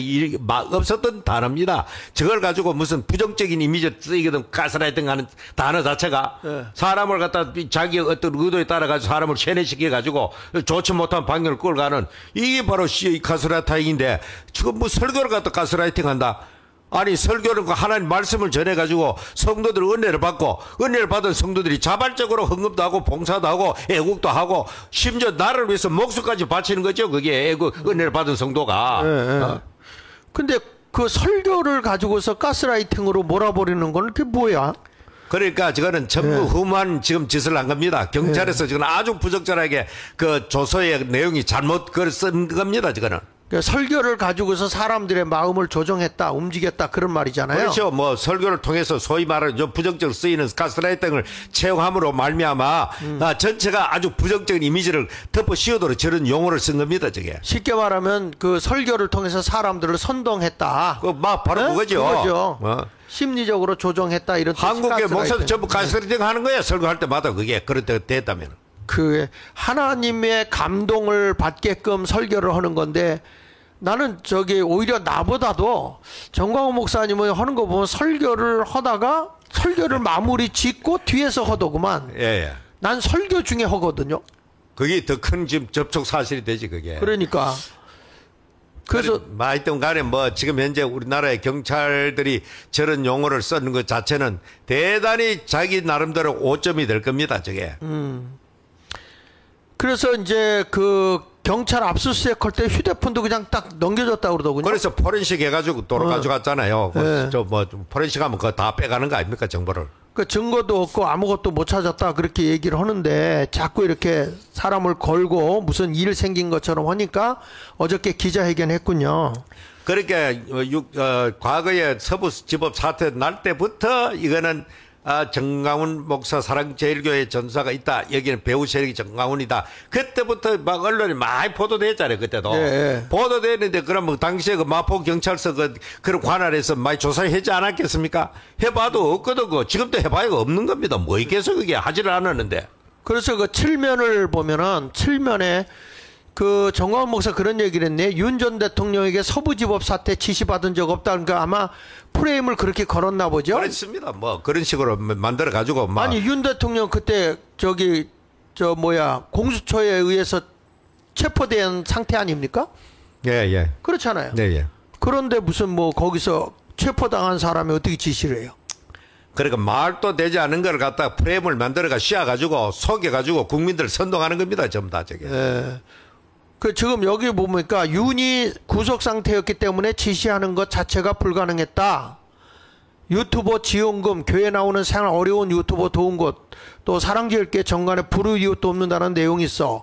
없었던 단어입니다. 저걸 가지고 무슨 부정적인 이미지를 쓰이거든 가스라이팅 하는 단어 자체가 사람을 갖다 자기 어떤 의도에 따라 가지고 사람을 세뇌시켜가지고 좋지 못한 방향을 끌고 가는 이게 바로 가스라이팅인데 지금 뭐 설교를 갖다 가스라이팅 한다. 아니 설교는 하나님 말씀을 전해가지고 성도들 은혜를 받고 은혜를 받은 성도들이 자발적으로 헌금도 하고 봉사도 하고 애국도 하고 심지어 나를 위해서 목숨까지 바치는 거죠. 그게 은혜를 받은 성도가. 근데 그 설교를 가지고서 가스라이팅으로 몰아버리는 건 그게 뭐야? 그러니까 저거는 전부 흠한 지금 짓을 한 겁니다. 경찰에서 지금 아주 부적절하게 그 조서의 내용이 잘못 그걸 쓴 겁니다. 저거는. 그러니까 설교를 가지고서 사람들의 마음을 조정했다, 움직였다 그런 말이잖아요. 그렇죠. 뭐 설교를 통해서 소위 말하는 부정적으로 쓰이는 가스라이팅을 채용함으로 말미암아 전체가 아주 부정적인 이미지를 덮어 씌우도록 저런 용어를 쓴 겁니다. 저게. 쉽게 말하면 그 설교를 통해서 사람들을 선동했다. 바로 그거죠. 그거죠. 심리적으로 조정했다 이런 뜻이 한국의 목사들 전부 가스라이팅 하는 거야. 설교할 때마다 그게 그럴 때 됐다면. 그 하나님의 감동을 받게끔 설교를 하는 건데 나는 오히려 나보다도 정광훈 목사님은 하는 거 보면 설교를 하다가 설교를 마무리 짓고 뒤에서 하더구만. 예. 난 설교 중에 하거든요. 그게 더 큰 지금 접촉 사실이 되지 그게. 그러니까. 그래서 하여튼 간에 뭐 지금 현재 우리나라의 경찰들이 저런 용어를 쓰는 것 자체는 대단히 자기 나름대로 오점이 될 겁니다. 저게. 그래서 이제 그 경찰 압수수색 할 때 휴대폰도 그냥 딱 넘겨줬다고 그러더군요. 그래서 포렌식 해가지고 또 가져갔잖아요. 포렌식 하면 그거 다 빼가는 거 아닙니까 정보를. 그 증거도 없고 아무것도 못 찾았다 그렇게 얘기를 하는데 자꾸 이렇게 사람을 걸고 무슨 일 생긴 것처럼 하니까 어저께 기자회견 했군요. 그러니까 과거에 서부지법 사태 날 때부터 이거는 정광훈 목사 사랑제일교회 전사가 있다. 여기는 배우 세력이 정광훈이다. 그때부터 막 언론이 많이 보도됐잖아요. 그때도. 보도됐는데 그러면 당시에 그 마포 경찰서 그런 관할에서 많이 조사하지 않았겠습니까? 해봐도 없거든. 지금도 해봐야 없는 겁니다. 뭐 있겠어 그게 하지를 않았는데. 그래서 그 7면을 보면은 7면에 그 정광훈 목사 그런 얘기를 했네. 윤 전 대통령에게 서부지법 사태 지시받은 적 없다. 그러니까 아마 프레임을 그렇게 걸었나 보죠. 그렇습니다. 뭐 그런 식으로 만들어 가지고 아니 윤 대통령 그때 공수처에 의해서 체포된 상태 아닙니까? 예. 그렇잖아요. 네. 그런데 무슨 뭐 거기서 체포당한 사람이 어떻게 지시를 해요? 그러니까 말도 되지 않은 걸 갖다가 프레임을 만들어가 씌워가지고 속여가지고 국민들 선동하는 겁니다. 전부 다 저게. 예. 그 지금 여기 보니까 윤이 구속 상태였기 때문에 지시하는 것 자체가 불가능했다. 유튜버 지원금, 교회 나오는 생활 어려운 유튜버 도운 것, 또 사랑제일교회 정관에 불우이웃 돕는다는 내용이 있어.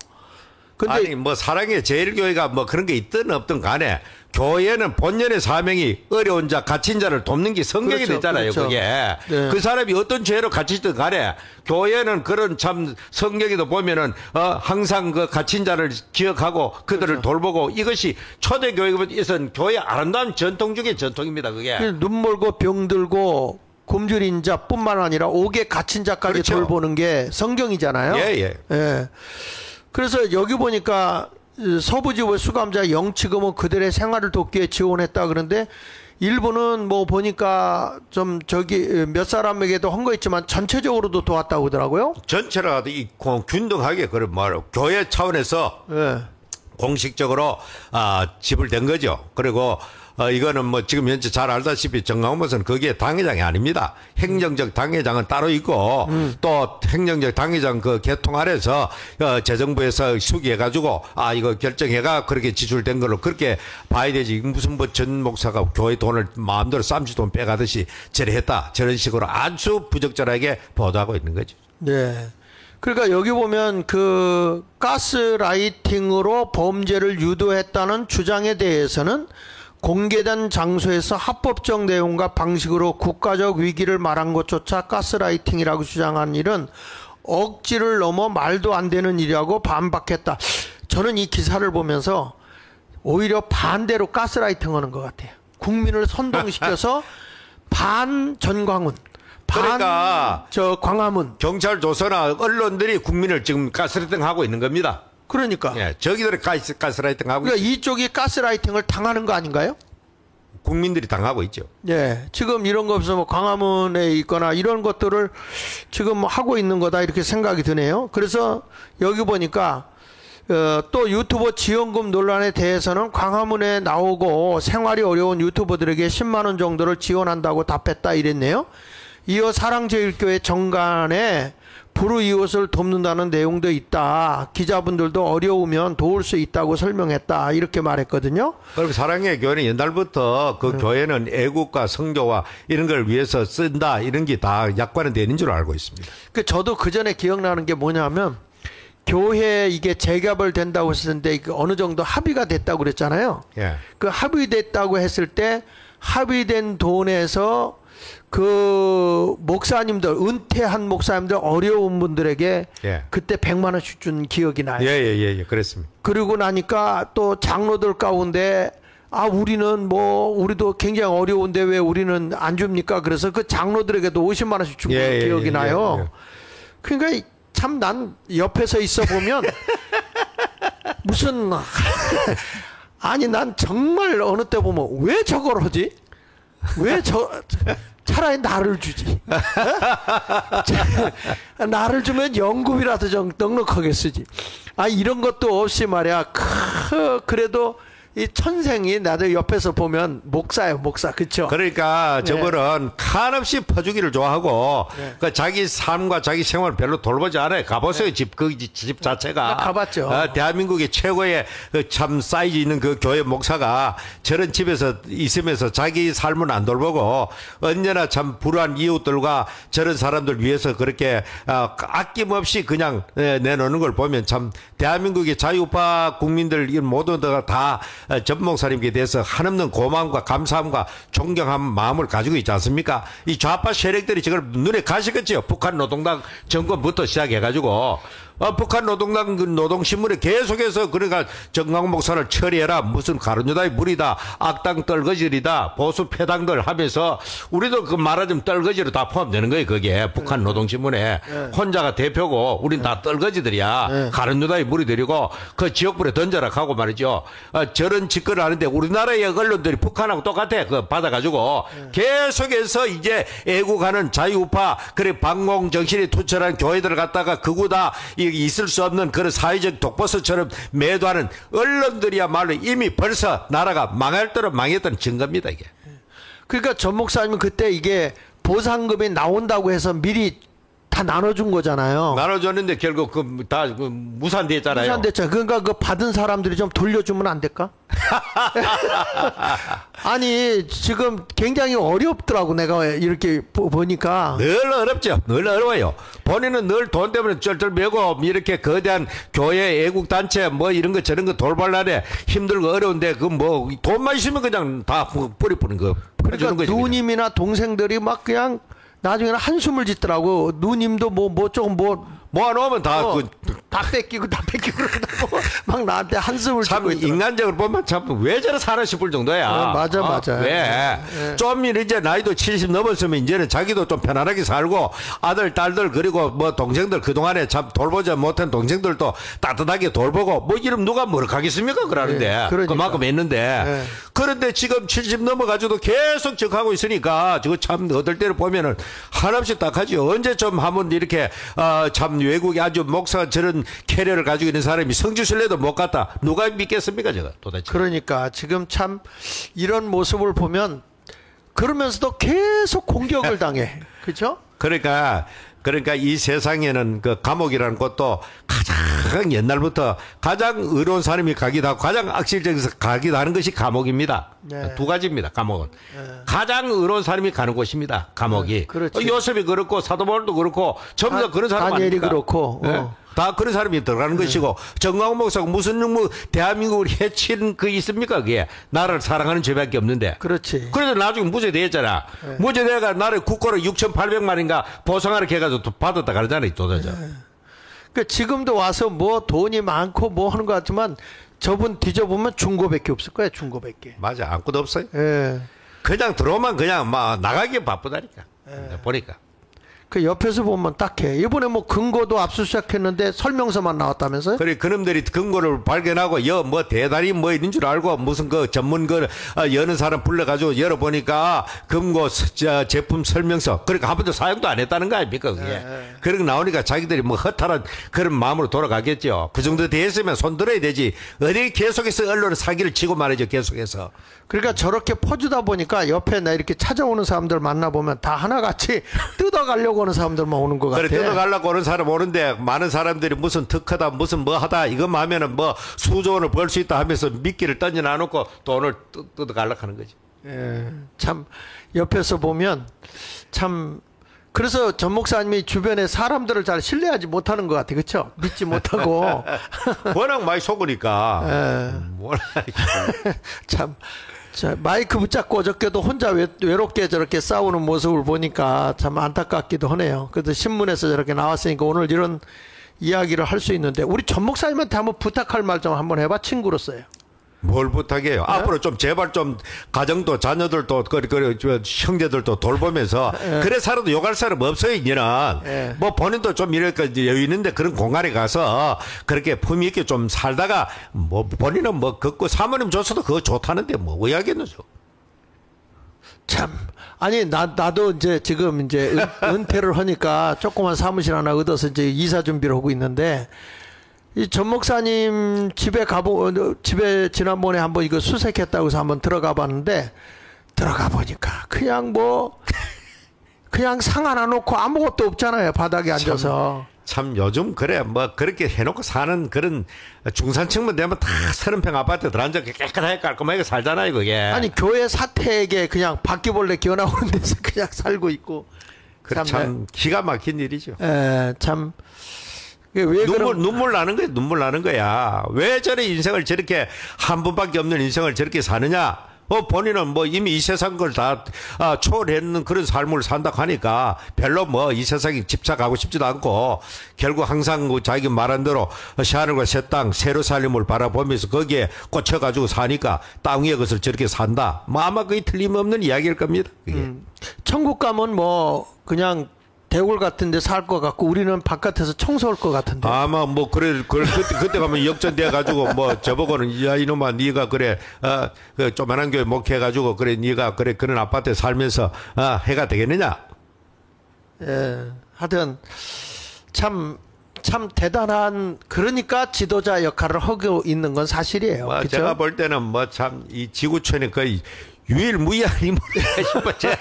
근데 아니 뭐 사랑의 제일교회가 뭐 그런 게 있든 없든 간에 교회는 본연의 사명이 어려운 자 갇힌 자를 돕는 게 성경이 그렇죠, 됐잖아요. 그렇죠. 그게 네. 그 사람이 어떤 죄로 갇히든 간에 교회는 그런 참 성경에도 보면은 항상 그 갇힌 자를 기억하고 그들을 그렇죠. 돌보고 이것이 초대교회에서는 교회 아름다운 전통 중에 전통입니다. 그게 눈 멀고 병 들고 굶주린 자뿐만 아니라 옥에 갇힌 자까지 그렇죠. 돌보는 게 성경이잖아요. 예. 예. 그래서 여기 보니까 서부지구 수감자 영치금은 그들의 생활을 돕기 위해 지원했다 그런데 일부는 뭐 보니까 좀 저기 몇 사람에게도 헌거했지만 전체적으로도 도왔다고 하더라고요. 전체라도 이 균등하게 그런 말 교회 차원에서 예. 공식적으로 지불된 거죠. 그리고 이거는 뭐 지금 현재 잘 알다시피 정강훈은 거기에 당회장이 아닙니다. 행정적 당회장은 따로 있고 또 행정적 당회장 그 개통 아래서 재정부에서 수기해가지고 이거 결정해가 그렇게 지출된 걸로 그렇게 봐야 되지. 무슨 뭐 전 목사가 교회 돈을 마음대로 쌈짓돈 빼가듯이 저랬다 저런 식으로 아주 부적절하게 보도하고 있는 거죠. 네. 그러니까 여기 보면 그 가스라이팅으로 범죄를 유도했다는 주장에 대해서는 공개된 장소에서 합법적 내용과 방식으로 국가적 위기를 말한 것조차 가스라이팅이라고 주장한 일은 억지를 넘어 말도 안 되는 일이라고 반박했다. 저는 이 기사를 보면서 오히려 반대로 가스라이팅하는 것 같아요. 국민을 선동시켜서 반 전광훈, 그러니까 반 광화문. 경찰 조서나 언론들이 국민을 지금 가스라이팅 하고 있는 겁니다. 그러니까. 예, 저기들이 가스라이팅 하고 그러니까 이쪽이 가스라이팅을 당하는 거 아닌가요? 국민들이 당하고 있죠. 예, 지금 이런 거 없으면 광화문에 있거나 이런 것들을 지금 하고 있는 거다 이렇게 생각이 드네요. 그래서 여기 보니까 또 유튜버 지원금 논란에 대해서는 광화문에 나오고 생활이 어려운 유튜버들에게 10만 원 정도를 지원한다고 답했다 이랬네요. 이어 사랑제일교회 정관에 불우이웃을 돕는다는 내용도 있다. 기자분들도 어려우면 도울 수 있다고 설명했다. 이렇게 말했거든요. 그럼 사랑의 교회는 옛날부터 그 교회는 애국과 성교와 이런 걸 위해서 쓴다. 이런 게 다 약관은 되는 줄 알고 있습니다. 저도 그 전에 기억나는 게 뭐냐면 교회 이게 재개발된다고 했었는데 어느 정도 합의가 됐다고 그랬잖아요. 예. 그 합의됐다고 했을 때 합의된 돈에서 그 목사님들 은퇴한 목사님들 어려운 분들에게 예. 그때 100만 원씩 준 기억이 나요. 예, 그랬습니다. 그리고 나니까 또 장로들 가운데 우리는 뭐 우리도 굉장히 어려운데 왜 우리는 안 줍니까? 그래서 그 장로들에게도 50만 원씩 준 기억이 나요. 그러니까 참 난 옆에서 있어 보면 무슨 아니 난 정말 어느 때 보면 왜 저걸 하지? 왜 차라리 나를 주지. 나를 주면 연금이라도 좀 넉넉하게 쓰지. 이런 것도 없이 말이야. 그래도 이 천생이 나도 옆에서 보면 목사예요, 목사. 그쵸? 그러니까 저분은 한없이 퍼주기를 좋아하고 그 자기 삶과 자기 생활을 별로 돌보지 않아요. 가보세요. 집 자체가. 가봤죠. 대한민국의 최고의 참 사이즈 있는 그 교회 목사가 저런 집에서 있으면서 자기 삶은 안 돌보고 언제나 참 불우한 이웃들과 저런 사람들 위해서 그렇게 아낌없이 그냥 내놓는 걸 보면 참 대한민국의 자유파 국민들 모두 다 전 목사님께 대해서 한없는 고마움과 감사함과 존경한 마음을 가지고 있지 않습니까? 이 좌파 세력들이 저걸 눈에 가시겠지요. 북한 노동당 정권부터 시작해가지고 북한 노동당 노동신문에 계속해서 그러니까 정광훈 목사를 처리해라. 무슨 가룟유다의 무리다. 악당 떨거지이다. 보수 패당들 하면서 우리도 그 말하자면 떨거지로 다 포함되는 거예요. 거기에 북한 노동신문에 혼자가 대표고 우린 다 떨거지들이야. 가룟유다의 무리들이고 그 지역불에 던져라 하고 말이죠. 저런 짓거리를 하는데 우리나라의 언론들이 북한하고 똑같아. 그 받아가지고 계속해서 이제 애국하는 자유우파 그래 방공 정신이 투철한 교회들을 갖다가 극우다 있을 수 없는 그런 사회적 독버섯처럼 매도하는 언론들이야말로 이미 벌써 나라가 망할 대로 망했던 증거입니다. 이게. 그러니까 전 목사님은 그때 이게 보상금이 나온다고 해서 미리 다 나눠준 거잖아요. 나눠줬는데 결국 다 무산됐잖아요. 무산됐죠. 그러니까 그 받은 사람들이 좀 돌려주면 안 될까? 아니 지금 굉장히 어렵더라고 내가 이렇게 보니까. 늘 어렵죠. 늘 어려워요. 본인은 늘 돈 때문에 쩔쩔 매고 이렇게 거대한 교회 애국단체 뭐 이런 거 저런 거 돌발날에 힘들고 어려운데 그 뭐 돈만 있으면 그냥 다 뿌리 뿌는 거. 그러니까 거지, 누님이나 동생들이 막 그냥 나중에는 한숨을 짓더라고. 누님도 뭐 조금 모아놓으면 다 다 뺏기고 그러다고 막 나한테 한숨을 참 짓고 있더라고. 인간적으로 보면 참 왜 저래 사나 싶을 정도야. 맞아. 왜? 좀 이제 나이도 70 넘었으면 이제는 자기도 좀 편안하게 살고 아들, 딸들 그리고 뭐 동생들 그동안에 참 돌보지 못한 동생들도 따뜻하게 돌보고 뭐 이러면 누가 뭐를 가겠습니까? 그러는데. 그러니까. 그만큼 했는데. 그런데 지금 70 넘어가지고도 계속 적하고 있으니까 저거 참 어떨 때를 보면은 한없이 딱하지. 언제 좀 한번 이렇게 참 외국에 아주 목사 저런 캐리어를 가지고 있는 사람이 성지순례도 못 갔다. 누가 믿겠습니까, 제가 도대체. 그러니까 지금 참 이런 모습을 보면 그러면서도 계속 공격을 당해. 그렇죠? 그러니까 이 세상에는 그 감옥이라는 것도 가장 옛날부터 가장 의로운 사람이 가기도 하고 가장 악질적에서 가기도 하는 것이 감옥입니다. 네. 두 가지입니다. 감옥은. 가장 의로운 사람이 가는 곳입니다. 감옥이. 그렇지. 요셉이 그렇고 사도 바울도 그렇고 전부 다 그런 사람 다니엘이 아닙니까? 그렇고. 네. 다 그런 사람이 들어가는 것이고 정광훈 목사가 무슨 대한민국을 해치는 그 있습니까? 그게 나라를 사랑하는 죄밖에 없는데. 그렇지. 그래서 나중에 무죄됐잖아. 무죄돼가 나를 국고로 6,800만인가 보상하러 해가지고 받았다 그러잖아요. 도대체. 그 지금도 와서 뭐 돈이 많고 뭐 하는 것 같지만 저분 뒤져보면 중고밖에 없을 거야. 중고밖에. 맞아. 아무것도 없어요. 예. 그냥 들어오면 그냥 막 나가기 바쁘다니까. 보니까. 그 옆에서 보면 딱해. 이번에 뭐 근거도 압수수색했는데 설명서만 나왔다면서요? 그래 그놈들이 근거를 발견하고 뭐 대단히 뭐 있는 줄 알고 무슨 그 전문 여는 사람 불러가지고 열어보니까 금고 제품 설명서 그러니까 한 번도 사용도 안 했다는 거 아닙니까 그게. 그런 거 나오니까 자기들이 뭐 허탈한 그런 마음으로 돌아가겠죠. 그 정도 됐으면 손 들어야 되지. 어디 계속해서 언론은 사기를 치고 말이죠. 계속해서. 그러니까 저렇게 퍼주다 보니까 옆에 나 이렇게 찾아오는 사람들 만나보면 다 하나같이 뜯어가려고 하는 사람들만 오는 것 같아. 그래 뜯어가려고 오는 사람 오는데 많은 사람들이 무슨 특허다 무슨 뭐 하다 이것만 하면은 뭐 수조 원을 벌 수 있다 하면서 미끼를 던져 놔놓고 돈을 뜯어가려고 하는 거지. 예, 참 옆에서 보면 참 그래서 전 목사님이 주변에 사람들을 잘 신뢰하지 못하는 것 같아. 그렇죠? 믿지 못하고 워낙 많이 속으니까. 참 자, 마이크 붙잡고 어저께도 혼자 외롭게 저렇게 싸우는 모습을 보니까 참 안타깝기도 하네요. 그래도 신문에서 저렇게 나왔으니까 오늘 이런 이야기를 할 수 있는데 우리 전 목사님한테 한번 부탁할 말 좀 한번 해봐. 친구로서요. 뭘 부탁해요? 앞으로 좀 제발 좀 가정도 자녀들도 형제들도 돌보면서 그래 살아도 욕할 사람 없어요 이제는. 뭐 본인도 좀 이렇게 여유 있는데 그런 공간에 가서 그렇게 품위 있게 좀 살다가 뭐 본인은 뭐 걷고 사모님 줘서도 그거 좋다는데 뭐 왜 하겠노죠? 참 아니 나도 이제 지금 이제 은퇴를 하니까 조그만 사무실 하나 얻어서 이제 이사 준비를 하고 있는데. 이 전 목사님 집에 지난번에 한번 이거 수색했다고 해서 한번 들어가 봤는데 들어가 보니까 그냥 그냥 상 하나 놓고 아무것도 없잖아요. 바닥에 앉아서. 참 요즘 그래 뭐 그렇게 해놓고 사는 그런 중산층만 되면 다 30평 아파트 들어앉아 깨끗하게 깔끔하게 살잖아요 그게. 아니 교회 사택에 그냥 바퀴벌레 기어나오는 데서 그냥 살고 있고. 참 기가 막힌 일이죠. 참. 왜 눈물 나는 거야. 눈물 나는 거야. 왜 저래 인생을 저렇게 한 번밖에 없는 인생을 저렇게 사느냐. 본인은 뭐 이미 이 세상 걸 다 초월했는 그런 삶을 산다고 하니까 별로 뭐 이 세상에 집착하고 싶지도 않고 결국 항상 자기 말한 대로 새하늘과 새 땅 새로 살림을 바라보면서 거기에 꽂혀가지고 사니까 땅 위에 것을 저렇게 산다. 뭐 아마 그게 틀림없는 이야기일 겁니다. 그게. 천국 가면 뭐 그냥 대골 같은데 살 것 같고 우리는 바깥에서 청소할 것 같은데. 아마 뭐 그때 가면 역전돼 가지고 뭐 저보고는 야 이놈아 네가 그래 그 조만한 교회 목회 가지고 그래 네가 그래 그런 아파트에 살면서 해가 되겠느냐? 예. 하여튼 참 대단한 그러니까 지도자 역할을 하고 있는 건 사실이에요. 제가 볼 때는 뭐 참 이 지구촌에 거의 유일무이한 인물이라 싶어요.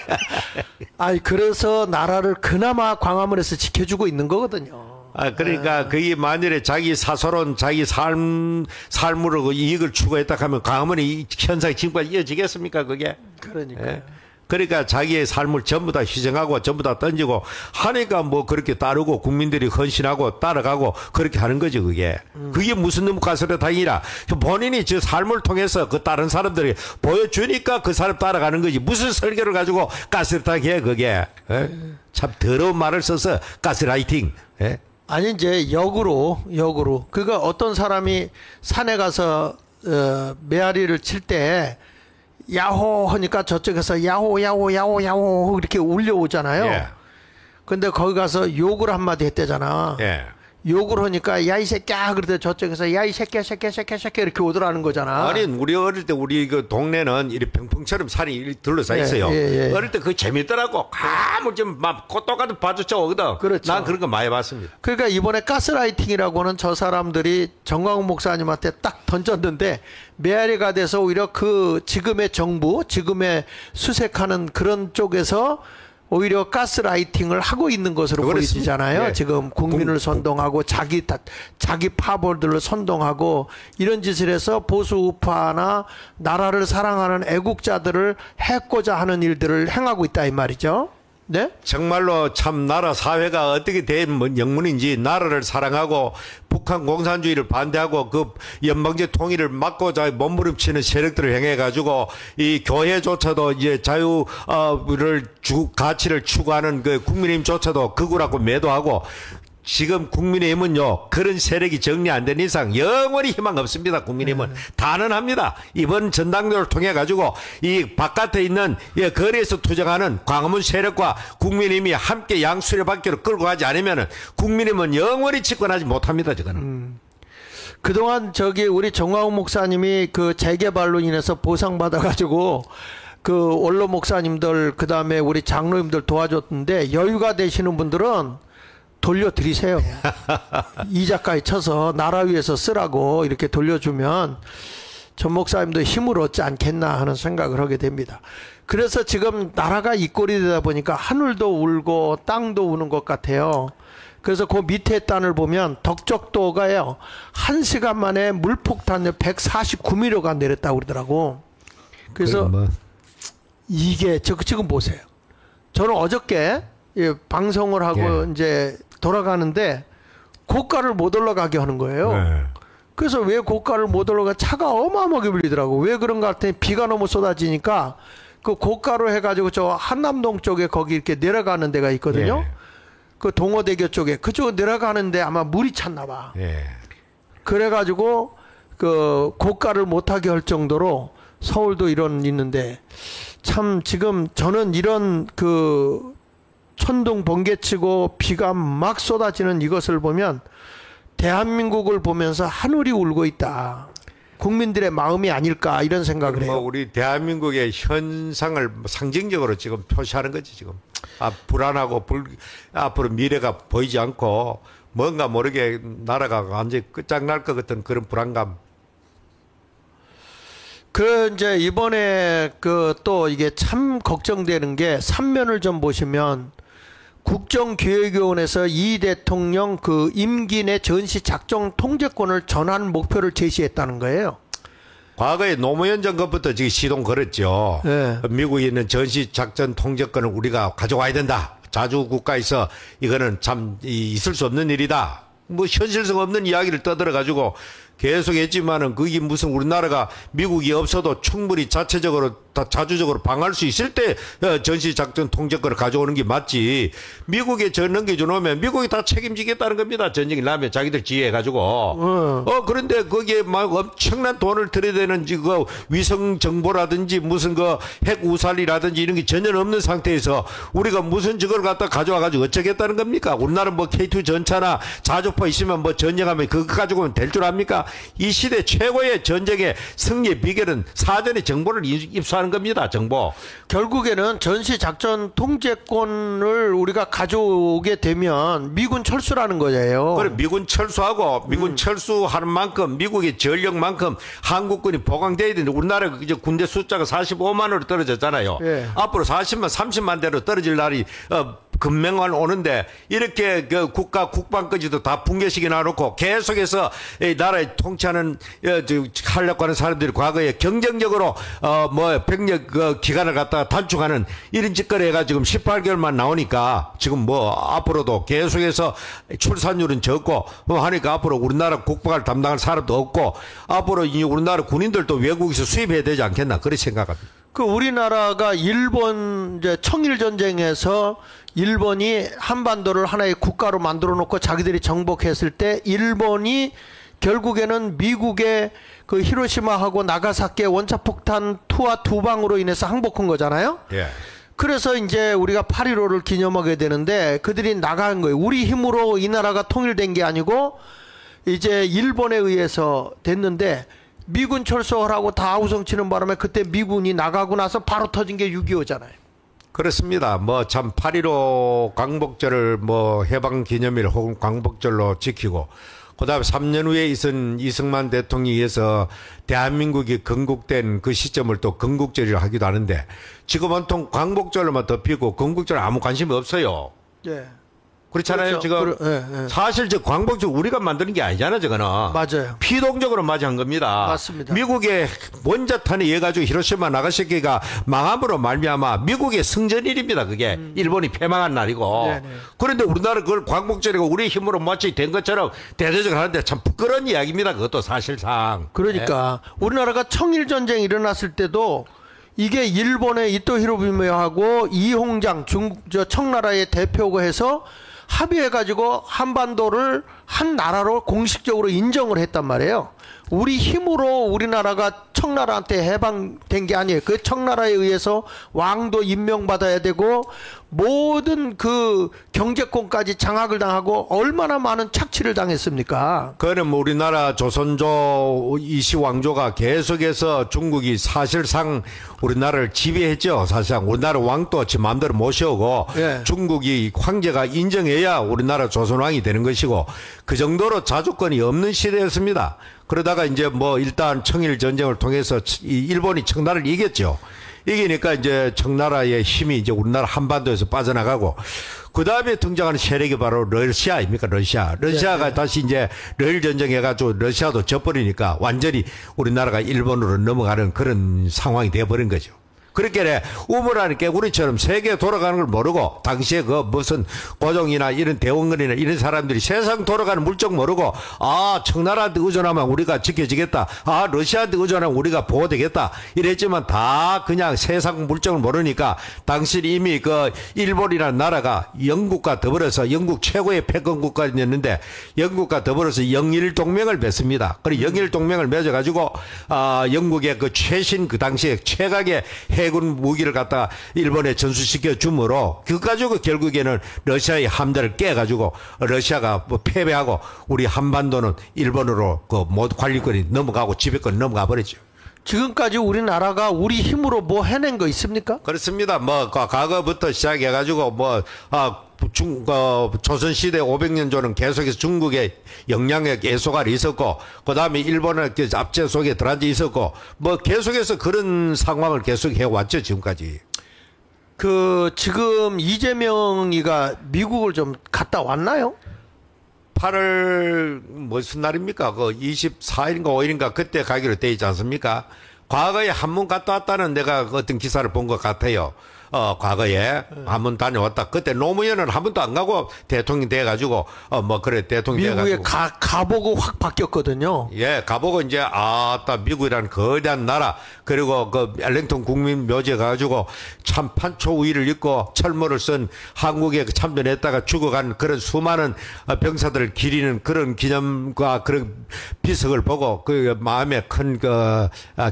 아니 그래서 나라를 그나마 광화문에서 지켜주고 있는 거거든요. 그러니까 그게 만일에 자기 사소론, 자기 삶으로 그 이익을 추구했다 하면 광화문의 이 현상이 지금까지 이어지겠습니까, 그게? 그러니까. 예? 그러니까 자기의 삶을 전부 다 희생하고 전부 다 던지고 하니까 뭐 그렇게 따르고 국민들이 헌신하고 따라가고 그렇게 하는 거죠, 그게. 그게 무슨 놈 가스레탕이라. 본인이 저 삶을 통해서 그 다른 사람들이 보여주니까 그 사람 따라가는 거지. 무슨 설교를 가지고 가스레탕이야, 그게. 예? 참 더러운 말을 써서 가스라이팅. 예? 아니 이제 역으로 그가 어떤 사람이 산에 가서 메아리를 칠 때 야호 하니까 저쪽에서 야호 야호 야호 야호 이렇게 울려오잖아요. 예. 근데 거기 가서 욕을 한마디 했대잖아. 예. 욕을 하니까 야 이 새끼야 그러더 저쪽에서 야 이 새끼야 이렇게 오더라는 거잖아. 아니 우리 어릴 때 우리 그 동네는 이리 평풍처럼 산이 둘러싸 있어요. 예. 어릴 때 그거 재밌더라고. 아무 좀막 똑같은 바주쳐 오거든. 그렇죠. 난 그런 거 많이 봤습니다. 그러니까 이번에 가스라이팅이라고는 저 사람들이 정광훈 목사님한테 딱 던졌는데 메아리가 돼서 오히려 그 지금의 정부, 지금의 수색하는 그런 쪽에서 오히려 가스라이팅을 하고 있는 것으로 그렇습니다. 보이잖아요. 예. 지금 국민을 선동하고 자기 파벌들을 선동하고 이런 짓을 해서 보수 우파나 나라를 사랑하는 애국자들을 해코자 하는 일들을 행하고 있다 이 말이죠. 네? 정말로 참 나라 사회가 어떻게 된 영문인지 나라를 사랑하고 북한 공산주의를 반대하고 그 연방제 통일을 막고자 몸부림치는 세력들을 향해 가지고 이 교회조차도 이제 자유를 가치를 추구하는 그 국민의힘조차도 극우라고 매도하고 지금 국민의힘은요 그런 세력이 정리 안 된 이상 영원히 희망 없습니다. 국민의힘은 단언합니다. 이번 전당대회를 통해 가지고 이 바깥에 있는 거리에서 투쟁하는 광화문 세력과 국민의힘이 함께 양수레바퀴로 끌고 가지 않으면은 국민의힘은 영원히 집권하지 못합니다. 저거는. 그동안 우리 정광훈 목사님이 그 재개발로 인해서 보상받아가지고 그 원로 목사님들 그 다음에 우리 장로님들 도와줬는데 여유가 되시는 분들은 돌려드리세요. 이자까지 쳐서 나라 위해서 쓰라고 이렇게 돌려주면 전 목사님도 힘을 얻지 않겠나 하는 생각을 하게 됩니다. 그래서 지금 나라가 이 꼴이 되다 보니까 하늘도 울고 땅도 우는 것 같아요. 그래서 그 밑에 단을 보면 덕적도가요 1시간 만에 물폭탄 149mm가 내렸다고 그러더라고. 그래서 이게 지금 보세요. 저는 어저께 방송을 하고 이제 돌아가는데 고가를 못 올라가게 하는 거예요. 네. 그래서 왜 고가를 못 올라가? 차가 어마어마하게 밀리더라고. 왜 그런가 했더니 비가 너무 쏟아지니까 그 고가로 해가지고 저 한남동 쪽에 거기 이렇게 내려가는 데가 있거든요. 그 동호대교 쪽에 그쪽 내려가는데 아마 물이 찼나 봐. 그래가지고 그 고가를 못하게 할 정도로 서울도 있는데 참 지금 저는 이런 그 천둥 번개치고 비가 막 쏟아지는 이것을 보면 대한민국을 보면서 하늘이 울고 있다. 국민들의 마음이 아닐까 이런 생각을 해요. 우리 대한민국의 현상을 상징적으로 지금 표시하는 거지 지금. 불안하고 앞으로 미래가 보이지 않고 뭔가 모르게 나라가 완전히 끝장날 것 같은 그런 불안감. 이제 이번에 또 이게 참 걱정되는 게 3면을 좀 보시면 국정기획위원회에서 이 대통령 그 임기 내 전시 작전 통제권을 전환 목표를 제시했다는 거예요. 과거에 노무현 정권부터 지금 시동 걸었죠. 네. 미국에 있는 전시 작전 통제권을 우리가 가져와야 된다. 자주 국가에서 이거는 참 있을 수 없는 일이다. 뭐 현실성 없는 이야기를 떠들어 가지고 계속 했지만은 그게 무슨 우리나라가 미국이 없어도 충분히 자체적으로 자주적으로 방어할 수 있을 때 전시작전 통제권을 가져오는 게 맞지. 미국에 넘겨줘 놓으면 미국이 다 책임지겠다는 겁니다. 전쟁이 나면 자기들 지휘해가지고. 그런데 거기에 막 엄청난 돈을 들여대는 그 위성 정보라든지 무슨 그 핵 우살이라든지 이런 게 전혀 없는 상태에서 우리가 무슨 저걸 갖다 가져와가지고 어쩌겠다는 겁니까? 우리나라 뭐 K2 전차나 자주포 있으면 뭐 전쟁하면 그거 가지고는 될 줄 압니까? 이 시대 최고의 전쟁의 승리의 비결은 사전에 정보를 입수하는 겁니다. 정보. 결국에는 전시 작전 통제권을 우리가 가져오게 되면 미군 철수라는 거예요. 그래 미군 철수하고 미군 철수하는 만큼 미국의 전력만큼 한국군이 보강돼야 되는데 우리나라 이제 군대 숫자가 45만으로 떨어졌잖아요. 예. 앞으로 40만 30만 대로 떨어질 날이 금명만 오는데 이렇게 그 국가 국방까지도 다 붕괴시켜 놔놓고 계속해서 이 나라에 통치하는 하려고 하는 사람들이 과거에 경쟁적으로 뭐 병력 기간을 갖다가 단축하는 이런 짓거리 해가 지금 18개월만 나오니까 지금 뭐 앞으로도 계속해서 출산율은 적고 뭐 하니까 앞으로 우리나라 국방을 담당할 사람도 없고 앞으로 이 우리나라 군인들도 외국에서 수입해야 되지 않겠나 그렇게 생각합니다. 그 우리나라가 일본 이제 청일 전쟁에서 일본이 한반도를 하나의 국가로 만들어 놓고 자기들이 정복했을 때 일본이 결국에는 미국의 그 히로시마하고 나가사키의 원자폭탄 투하 두 방으로 인해서 항복한 거잖아요. 예. 그래서 이제 우리가 8.15를 기념하게 되는데 그들이 나간 거예요. 우리 힘으로 이 나라가 통일된 게 아니고 이제 일본에 의해서 됐는데 미군 철수하라고 다 아우성치는 바람에 그때 미군이 나가고 나서 바로 터진 게 6.25잖아요. 그렇습니다. 뭐 참 8.15 광복절을 뭐 해방 기념일 혹은 광복절로 지키고 그다음에 3년 후에 이승만 대통령에 의해서 대한민국이 건국된 그 시점을 또 건국절이라 하기도 하는데 지금 온통 광복절로만 덮이고 건국절 아무 관심이 없어요. 예. 그렇잖아요. 그렇죠. 지금 예. 사실 저 광복절 우리가 만드는 게 아니잖아요. 저거는 맞아요. 피동적으로 맞이한 겁니다. 맞습니다. 미국의 원자탄에 의해 가지고 히로시마 나가사키가 망함으로 말미암아 미국의 승전일입니다. 그게 일본이 패망한 날이고. 네네. 그런데 우리나라 그걸 광복절이고 우리 힘으로 마치 된 것처럼 대대적으로 하는데 참 부끄러운 이야기입니다. 그것도 사실상. 그러니까 우리나라가 청일 전쟁이 일어났을 때도 이게 일본의 이토 히로부미하고 이홍장 청나라의 대표고 해서 합의해가지고 한반도를 한 나라로 공식적으로 인정을 했단 말이에요. 우리 힘으로 우리나라가 청나라한테 해방된 게 아니에요. 그 청나라에 의해서 왕도 임명받아야 되고 모든 그 경제권까지 장악을 당하고 얼마나 많은 착취를 당했습니까? 그는 뭐 우리나라 조선조 이시왕조가 계속해서 중국이 사실상 우리나라를 지배했죠. 사실상 우리나라 왕도 지 마음대로 모셔오고 예. 중국이 황제가 인정해야 우리나라 조선왕이 되는 것이고 그 정도로 자주권이 없는 시대였습니다. 그러다가 이제 뭐 일단 청일 전쟁을 통해서 일본이 청나라를 이겼죠. 이기니까 이제 청나라의 힘이 이제 우리나라 한반도에서 빠져나가고 그 다음에 등장하는 세력이 바로 러시아 아닙니까? 러시아가 네. 다시 이제 러일 전쟁 해가지고 러시아도 져버리니까 완전히 우리나라가 일본으로 넘어가는 그런 상황이 돼버린 거죠. 그렇게 우물하니까 우리처럼 세계 돌아가는 걸 모르고 당시에 그 무슨 고종이나 이런 대원군이나 이런 사람들이 세상 돌아가는 물정 모르고 아 청나라한테 의존하면 우리가 지켜지겠다. 아 러시아한테 의존하면 우리가 보호되겠다. 이랬지만 다 그냥 세상 물정을 모르니까 당시 이미 그 일본이라는 나라가 영국과 더불어서 영국 최고의 패권 국가였는데 영국과 더불어서 영일 동맹을 맺습니다. 그리고 영일 동맹을 맺어가지고 영국의 그 최신 그 당시에 최강의 해군 무기를 갖다가 일본에 전수시켜 주므로 그 가지고 결국에는 러시아의 함대를 깨가지고 러시아가 뭐 패배하고 우리 한반도는 일본으로 그 모두 관리권이 넘어가고 지배권이 넘어가 버리죠. 지금까지 우리나라가 우리 힘으로 뭐 해낸 거 있습니까? 그렇습니다. 뭐 과거부터 시작해가지고 조선시대 500년 전은 계속해서 중국의 영향력 예소가 있었고, 그 다음에 일본의 압제 속에 들어앉아 있었고, 뭐 계속해서 그런 상황을 계속 해왔죠, 지금까지. 지금 이재명이가 미국을 좀 갔다 왔나요? 8월 무슨 날입니까? 그 24일인가 5일인가 그때 가기로 돼 있지 않습니까? 과거에 한 번 갔다 왔다는 내가 어떤 기사를 본 것 같아요. 과거에 한 번 다녀왔다. 그때 노무현은 한 번도 안 가고 대통령 돼가지고, 대통령 미국에 돼가지고. 가보고 확 바뀌었거든요. 예, 가보고 이제, 미국이라는 거대한 나라, 그리고 그 앨링턴 국민 묘지에 가가지고 참 판초 우위를 입고 철모를 쓴 한국에 참전했다가 죽어간 그런 수많은 병사들을 기리는 그런 기념과 그런 비석을 보고 그 마음에 큰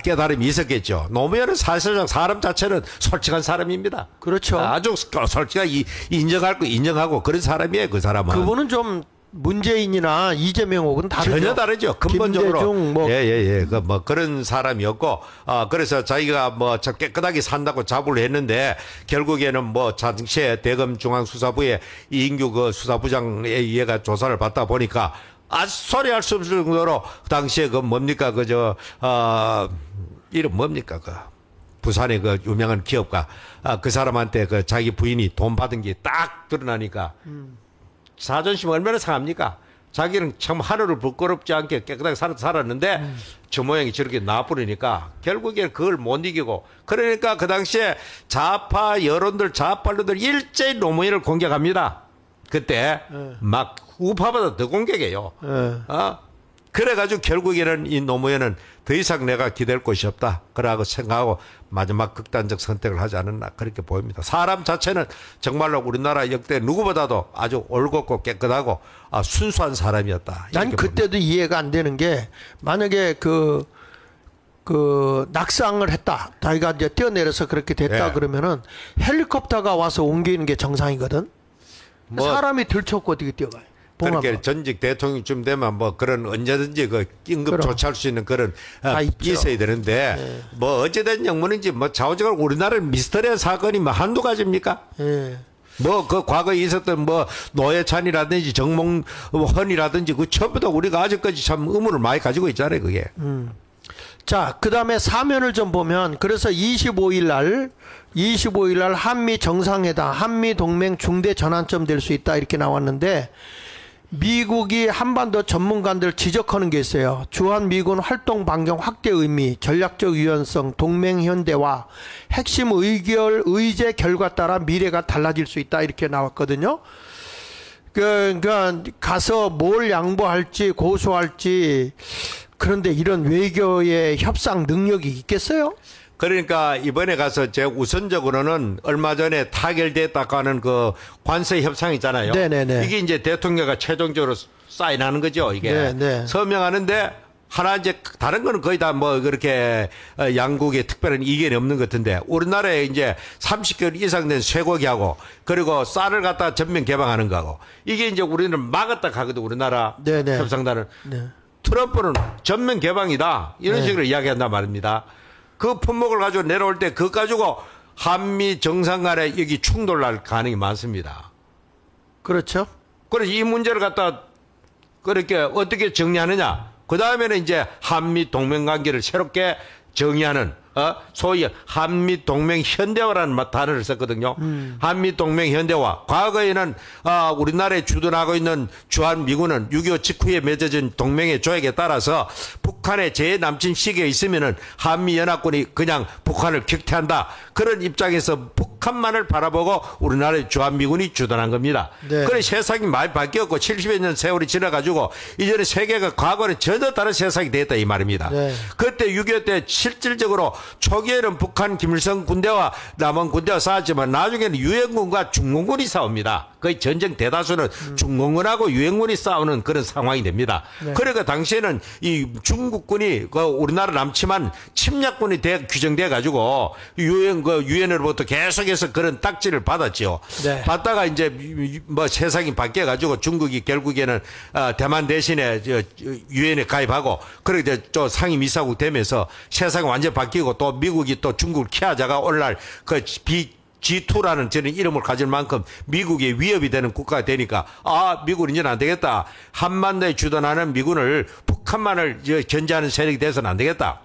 깨달음이 있었겠죠. 노무현은 사실상 사람 자체는 솔직한 사람입니다. 그렇죠. 아주 솔직하게 인정할 거 인정하고 그런 사람이에요, 그 사람은. 그분은 좀 문재인이나 이재명하고는 다르죠. 전혀 다르죠. 근본적으로. 김대중 뭐 예. 그 뭐 그런 사람이었고, 그래서 자기가 뭐 깨끗하게 산다고 자부를 했는데, 결국에는 뭐 당시에 대검 중앙수사부의 이인규 그 수사부장에 의해가 조사를 받다 보니까, 소리할 수 없을 정도로, 당시에 그 뭡니까, 이름 뭡니까, 부산의 그 유명한 기업가, 그 사람한테 그 자기 부인이 돈 받은 게 딱 드러나니까, 자존심 얼마나 상합니까? 자기는 참 하늘을 부끄럽지 않게 깨끗하게 살았는데 저 모양이 저렇게 나와버리니까 결국에 그걸 못 이기고, 그러니까 그 당시에 좌파 여론들 좌빨로들 일제히 노무현을 공격합니다. 그때 막 우파보다 더 공격해요. 그래가지고 결국에는 이 노무현은 더 이상 내가 기댈 곳이 없다 그러고 생각하고 마지막 극단적 선택을 하지 않았나 그렇게 보입니다. 사람 자체는 정말로 우리나라 역대 누구보다도 아주 올곧고 깨끗하고 순수한 사람이었다. 난 그때도 이해가 안 되는 게, 만약에 그 낙상을 했다, 자기가 이제 뛰어내려서 그렇게 됐다, 예. 그러면은 헬리콥터가 와서 옮기는 게 정상이거든. 사람이 들쳤고 어떻게 뛰어가요? 그렇게 전직 대통령쯤 되면 뭐 그런 언제든지 그 긴급 조치할 수 있는 그런 있어야 되는데, 뭐 어찌된 영문인지 뭐 좌우지간 우리나라 미스터리한 사건이 뭐 한두 가지입니까? 뭐 그 과거에 있었던 뭐 노회찬이라든지 정몽헌이라든지 그 전부 다 우리가 아직까지 참 의문을 많이 가지고 있잖아요, 그게. 자, 그 다음에 사면을 좀 보면, 그래서 25일 날 한미 정상회담, 한미 동맹 중대 전환점 될 수 있다 이렇게 나왔는데, 미국이 한반도 전문가들 지적하는 게 있어요. 주한 미군 활동 반경 확대 의미, 전략적 유연성, 동맹 현대화, 핵심 의제 결과 따라 미래가 달라질 수 있다 이렇게 나왔거든요. 그러니까 가서 뭘 양보할지 고소할지, 그런데 이런 외교의 협상 능력이 있겠어요? 그러니까 이번에 가서 제 우선적으로는 얼마 전에 타결됐다고 하는 그 관세 협상 있잖아요. 네네네. 이게 이제 대통령과 최종적으로 사인하는 거죠, 이게. 네네. 서명하는데 하나 이제 다른 거는 거의 다 뭐 그렇게 양국의 특별한 이견이 없는 것 같은데, 우리나라에 이제 30개월 이상 된 쇠고기하고 그리고 쌀을 갖다 전면 개방하는 거하고, 이게 이제 우리는 막았다 하거든, 우리나라 네네. 협상단은. 네. 트럼프는 전면 개방이다 이런 식으로 이야기한단 말입니다. 그 품목을 가지고 내려올 때 그거 가지고 한미 정상 간에 여기 충돌날 가능이 많습니다. 그렇죠. 그래서 이 문제를 갖다 그렇게 어떻게 정리하느냐. 그 다음에는 이제 한미 동맹 관계를 새롭게 정의하는 소위 한미 동맹 현대화라는 단어를 썼거든요. 한미 동맹 현대화. 과거에는 우리나라에 주둔하고 있는 주한 미군은 6.25 직후에 맺어진 동맹의 조약에 따라서 북한의 제 남친 시기에 있으면은 한미 연합군이 그냥 북한을 격퇴한다. 그런 입장에서 북한만을 바라보고 우리나라의 주한 미군이 주둔한 겁니다. 네. 그래 세상이 많이 바뀌었고 70여 년 세월이 지나가지고 이제는 세계가 과거는 전혀 다른 세상이 됐다 이 말입니다. 네. 그때 6.25 때 실질적으로 초기에는 북한 김일성 군대와 남한 군대와 싸웠지만 나중에는 유엔군과 중공군이 싸웁니다. 거의 전쟁 대다수는 중공군하고 유엔군이 싸우는 그런 상황이 됩니다. 네. 그러니까 당시에는 이 중국군이 우리나라 남침한 침략군이 규정돼 가지고 유엔으로부터 계속해서 그런 딱지를 받았지요. 네. 받다가 이제 뭐 세상이 바뀌어 가지고 중국이 결국에는 대만 대신에 유엔에 가입하고 그렇게 또 상임이사국 되면서 세상이 완전 바뀌고, 또 미국이 또 중국을 키하자가 오늘날 그 G2라는 저는 이름을 가질 만큼 미국의 위협이 되는 국가가 되니까, 미국은 이제는 안 되겠다. 한반도에 주둔하는 미군을 북한만을 견제하는 세력이 돼서는 안 되겠다.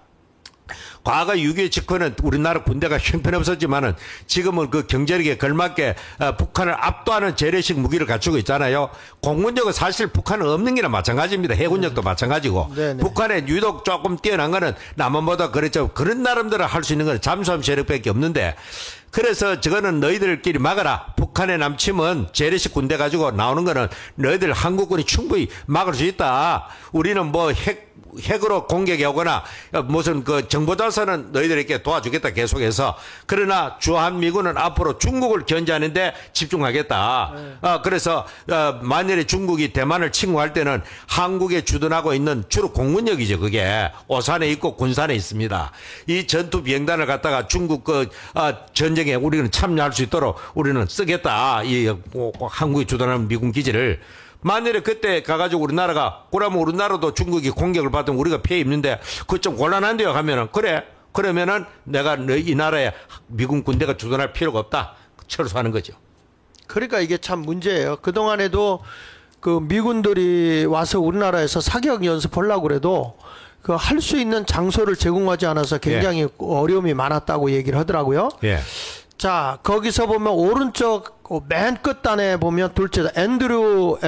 과거 6.25 직후는 우리나라 군대가 형편없었지만은 지금은 그 경제력에 걸맞게 북한을 압도하는 재래식 무기를 갖추고 있잖아요. 공군력은 사실 북한은 없는 게나 마찬가지입니다. 해군력도 마찬가지고. 네네. 북한에 유독 조금 뛰어난 거는 남한보다 그렇죠. 그런 나름대로 할 수 있는 건 잠수함 세력밖에 없는데, 그래서 저거는 너희들끼리 막아라. 북한의 남침은 재래식 군대 가지고 나오는 거는 너희들 한국군이 충분히 막을 수 있다. 우리는 뭐 핵으로 공격해 오거나 무슨 그 정보자산은 너희들에게 도와주겠다 계속해서. 그러나 주한미군은 앞으로 중국을 견제하는데 집중하겠다. 그래서 만일에 중국이 대만을 침공할 때는 한국에 주둔하고 있는 주로 공군력이죠. 그게 오산에 있고 군산에 있습니다. 이 전투 비행단을 갖다가 중국 그 전쟁에 우리는 참여할 수 있도록 우리는 쓰겠다. 이 한국이 주둔하는 미군 기지를. 만일에 그때 가가지고 우리나라가 그러면 우리나라도 중국이 공격을 받으면 우리가 피해 입는데 그 좀 곤란한데요 하면은 그래 그러면은 내가 이 나라에 미군 군대가 주둔할 필요가 없다 철수하는 거죠. 그러니까 이게 참 문제예요. 그동안에도 그 미군들이 와서 우리나라에서 사격 연습하려고 그래도 그 할 수 있는 장소를 제공하지 않아서 굉장히 어려움이 많았다고 얘기를 하더라고요. 예. 자, 거기서 보면 오른쪽 맨 끝단에 보면 둘째다. 앤드류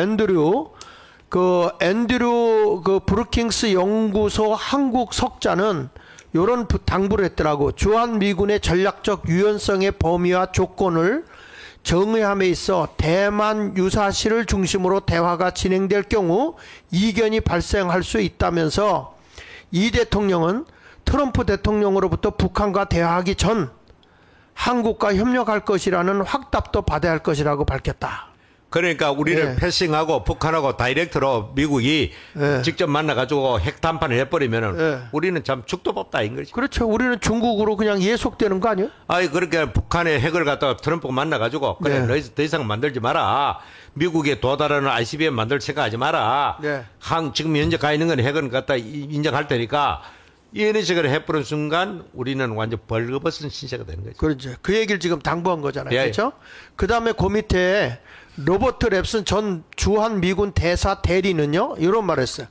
그 브루킹스 연구소 한국 석자는 요런 당부를 했더라고. 주한 미군의 전략적 유연성의 범위와 조건을 정의함에 있어 대만 유사시를 중심으로 대화가 진행될 경우 이견이 발생할 수 있다면서 이 대통령은 트럼프 대통령으로부터 북한과 대화하기 전 한국과 협력할 것이라는 확답도 받아야 할 것이라고 밝혔다. 그러니까 우리를 패싱하고 북한하고 다이렉트로 미국이 직접 만나가지고 핵 담판을 해버리면은 우리는 참 죽도 법다 인 거지. 그렇죠. 우리는 중국으로 그냥 예속되는 거 아니에요? 아니 그러니까 북한의 핵을 갖다가 트럼프가 만나가지고 그래 너희 더 이상 만들지 마라. 미국에 도달하는 ICBM 만들 생각하지 마라. 지금 현재 가 있는 건 핵은 갖다 인정할 테니까 이런 식으로 해버린 순간 우리는 완전 벌거벗은 신세가 되는 거죠. 그렇죠. 그 얘기를 지금 당부한 거잖아요. 그렇죠? 그 다음에 그 밑에 로버트 랩슨 전 주한 미군 대사 대리는요, 이런 말을 했어요.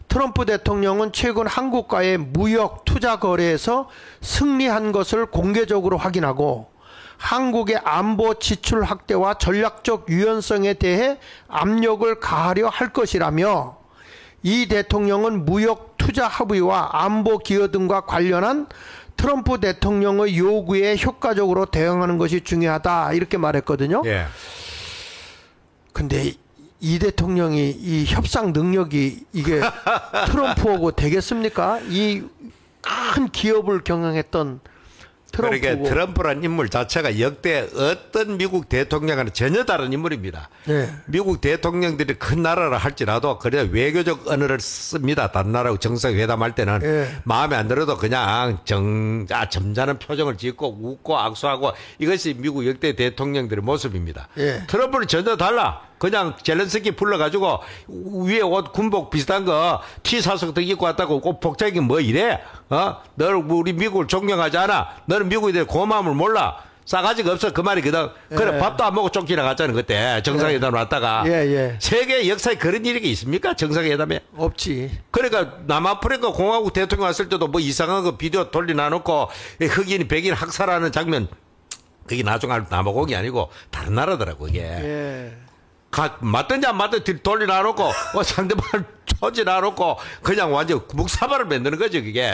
트럼프 대통령은 최근 한국과의 무역 투자 거래에서 승리한 것을 공개적으로 확인하고 한국의 안보 지출 확대와 전략적 유연성에 대해 압력을 가하려 할 것이라며 이 대통령은 무역 투자 합의와 안보 기여 등과 관련한 트럼프 대통령의 요구에 효과적으로 대응하는 것이 중요하다 이렇게 말했거든요. 근데 이 대통령이 이 협상 능력이 이게 트럼프하고 되겠습니까? 이 큰 기업을 경영했던 트럼프고. 그러니까 트럼프란 인물 자체가 역대 어떤 미국 대통령과는 전혀 다른 인물입니다. 미국 대통령들이 큰 나라를 할지라도 그래 외교적 언어를 씁니다. 다른 나라하고 정상회담할 때는 마음에 안 들어도 그냥 점잖은 표정을 짓고 웃고 악수하고 이것이 미국 역대 대통령들의 모습입니다. 트럼프는 전혀 달라. 그냥 젤렌스키 불러가지고 위에 옷 군복 비슷한 거 티 사서 더 입고 왔다고 꼭 복장이 뭐 이래? 너를 우리 미국을 존경하지 않아? 너는 미국에 대해 고마움을 몰라? 싸가지가 없어 그 말이거든. 그래 밥도 안 먹고 쫓기나 갔잖아 그때 정상회담 왔다가. 세계 역사에 그런 일이 있습니까? 정상회담에? 없지. 그러니까 남아프리카 공화국 대통령 왔을 때도 뭐 이상한 거 비디오 돌려놔놓고 흑인 백인 학살하는 장면 그게 나중에 남아공이 아니고 다른 나라더라고 이게. 맞든지 안 맞든지 돌려놔놓고 상대방을 조지놔놓고 그냥 완전 묵사발을 만드는 거죠 그게.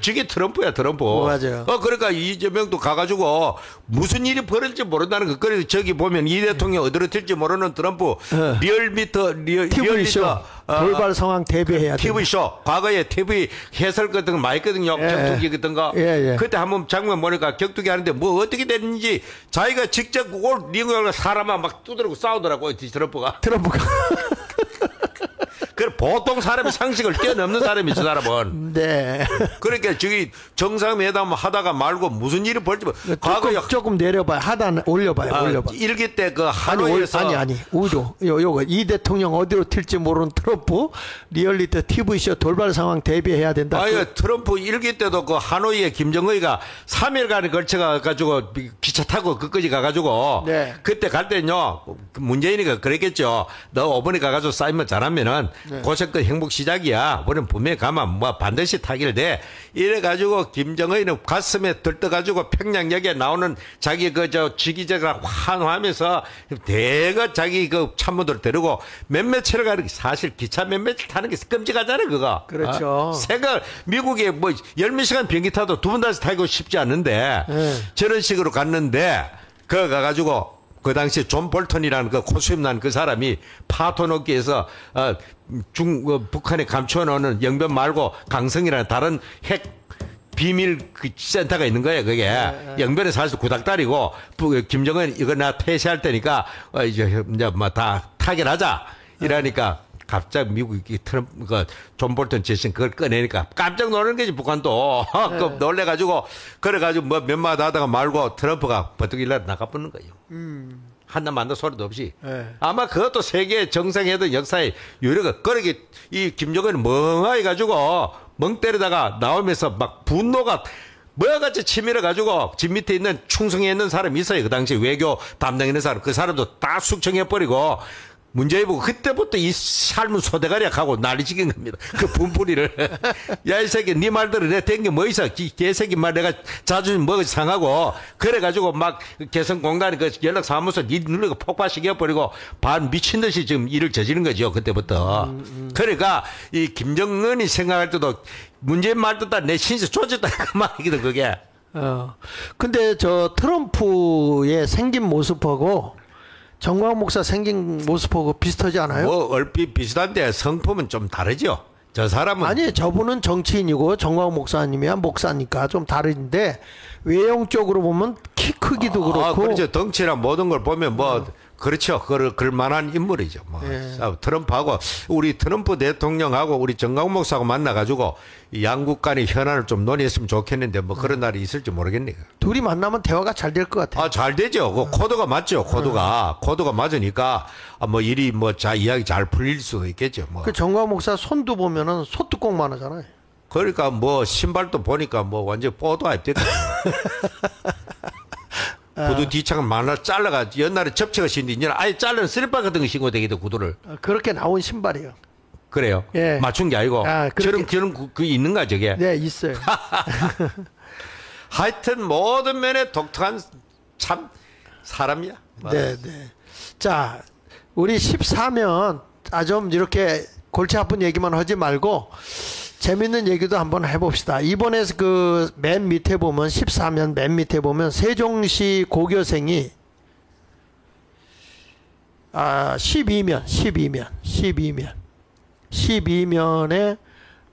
저게 트럼프야 트럼프. 맞아요. 그러니까 이재명도 가가지고 무슨 일이 벌어질지 모른다는 거. 그래서 저기 보면 이 대통령 어디로 튈지 모르는 트럼프 TV쇼 돌발 상황 대비해야 돼. TV쇼 과거에 TV 해설 같은 거 많이 했거든요. 격투기 같은 거. 그때 한번 장면 보니까 격투기 하는데 뭐 어떻게 됐는지 자기가 직접 올 링을 사람만 막 두드리고 싸우더라고요 트럼프가. 그 보통 사람의 상식을 뛰어넘는 사람이 저 사람은. 그러니까 저기 정상회담 하다가 말고 무슨 일이 벌지. 조금 내려봐요. 하단 올려봐요. 일기 때 그 하노이에서 아니 우도 요거 이 대통령 어디로 튈지 모르는 트럼프 리얼리티 TV쇼 돌발 상황 대비해야 된다. 트럼프 일기 때도 그 하노이에 김정의가 3일간에 걸쳐 가지고 기차 타고 끝까지 가가지고 그때 갈 때는요 문재인이가 그랬겠죠. 너 5번에 가가지고 쌓이면 잘하면은 고생도 행복 시작이야. 우리는 분명히 가면 뭐 반드시 타길 돼. 이래가지고 김정은은 가슴에 들떠가지고 평양역에 나오는 자기 저 지기자가 환호하면서 대거 자기 그 참모들 데리고 몇몇 차를 가는 게 사실 기차 몇몇 타는 게 끔찍하잖아요 그거. 그렇죠. 생각 미국에 뭐 10몇 시간 비행기 타도 두 번 다시 타고 싶지 않는데 저런 식으로 갔는데 그거 가가지고 그 당시 존 볼턴이라는 그 코수염 난 그 사람이 파토노기에서 북한에 감춰놓는 영변 말고 강성이라는 다른 핵 비밀 그 센터가 있는 거예요, 그게. 영변에 사실 구닥다리고, 김정은 이거 나 폐쇄할 테니까, 이제 뭐 다 타결하자. 이러니까, 갑자기 미국이 존 볼턴 제신 그걸 꺼내니까 깜짝 놀라는 거지, 북한도. 그 놀래가지고, 그래가지고 뭐 몇 마디 하다가 말고 트럼프가 버뜩 일날 나가버리는 거예요. 한나 만나 소리도 없이. 예. 아마 그것도 세계 정상회담 역사의 유래가 그렇게 이 김정은이 멍하게 가지고 멍 때리다가 나오면서 막 분노가 뭐같이 치밀어 가지고 집 밑에 있는 충성에 있는 사람이 있어요. 그 당시 외교 담당 있는 사람. 그 사람도 다 숙청해 버리고 문재인 보고 그때부터 이 삶은 소대가리약 하고 난리지긴 겁니다. 그 분풀이를. 야, 이 새끼, 네 말대로 내 된 게 뭐 있어? 개새끼 말 내가 자존심 뭐가 상하고. 그래가지고 막 개성공단이 그 연락사무소 니 누르고 폭파시켜버리고 반 미친 듯이 지금 일을 저지른 거죠. 그때부터. 그러니까 이 김정은이 생각할 때도 문재인 말 듣다 내 신세 조졌다. 그 말이거든, 그게. 근데 저 트럼프의 생긴 모습하고 정광훈 목사 생긴 모습하고 비슷하지 않아요? 뭐 얼핏 비슷한데 성품은 좀 다르죠. 저 사람은 아니, 저분은 정치인이고 정광훈 목사님이야 목사니까 좀 다른데 외형적으로 보면 키 크기도 그렇고. 그렇죠. 덩치랑 모든 걸 보면 뭐 그렇죠. 그럴 만한 인물이죠. 뭐 예. 트럼프하고 우리 트럼프 대통령하고 우리 정광훈 목사하고 만나가지고 이 양국 간의 현안을 좀 논의했으면 좋겠는데 뭐 그런 날이 있을지 모르겠네요. 둘이 만나면 대화가 잘 될 것 같아요. 잘 되죠. 그 코드가 맞죠. 코드가 맞으니까 뭐 일이 뭐 이야기 잘 풀릴 수도 있겠죠. 뭐. 그 정광훈 목사 손도 보면은 소뚜껑만 하잖아요. 그러니까 뭐 신발도 보니까 뭐 완전 뽀도 아입됐다. 구두 뒤창을 만나 잘라가 옛날에 접착을 신는데 이제는 아예 자르는 슬리퍼 같은 거 신고 되기도 구두를. 그렇게 나온 신발이에요. 그래요? 예. 맞춘 게 아니고. 저런 그 있는가 저게? 네, 있어요. 하여튼 모든 면에 독특한 참 사람이야. 네, 네. 자, 우리 14면 좀 이렇게 골치 아픈 얘기만 하지 말고 재밌는 얘기도 한번 해봅시다. 이번에 그 맨 밑에 보면 14면 맨 밑에 보면 세종시 고교생이 12면에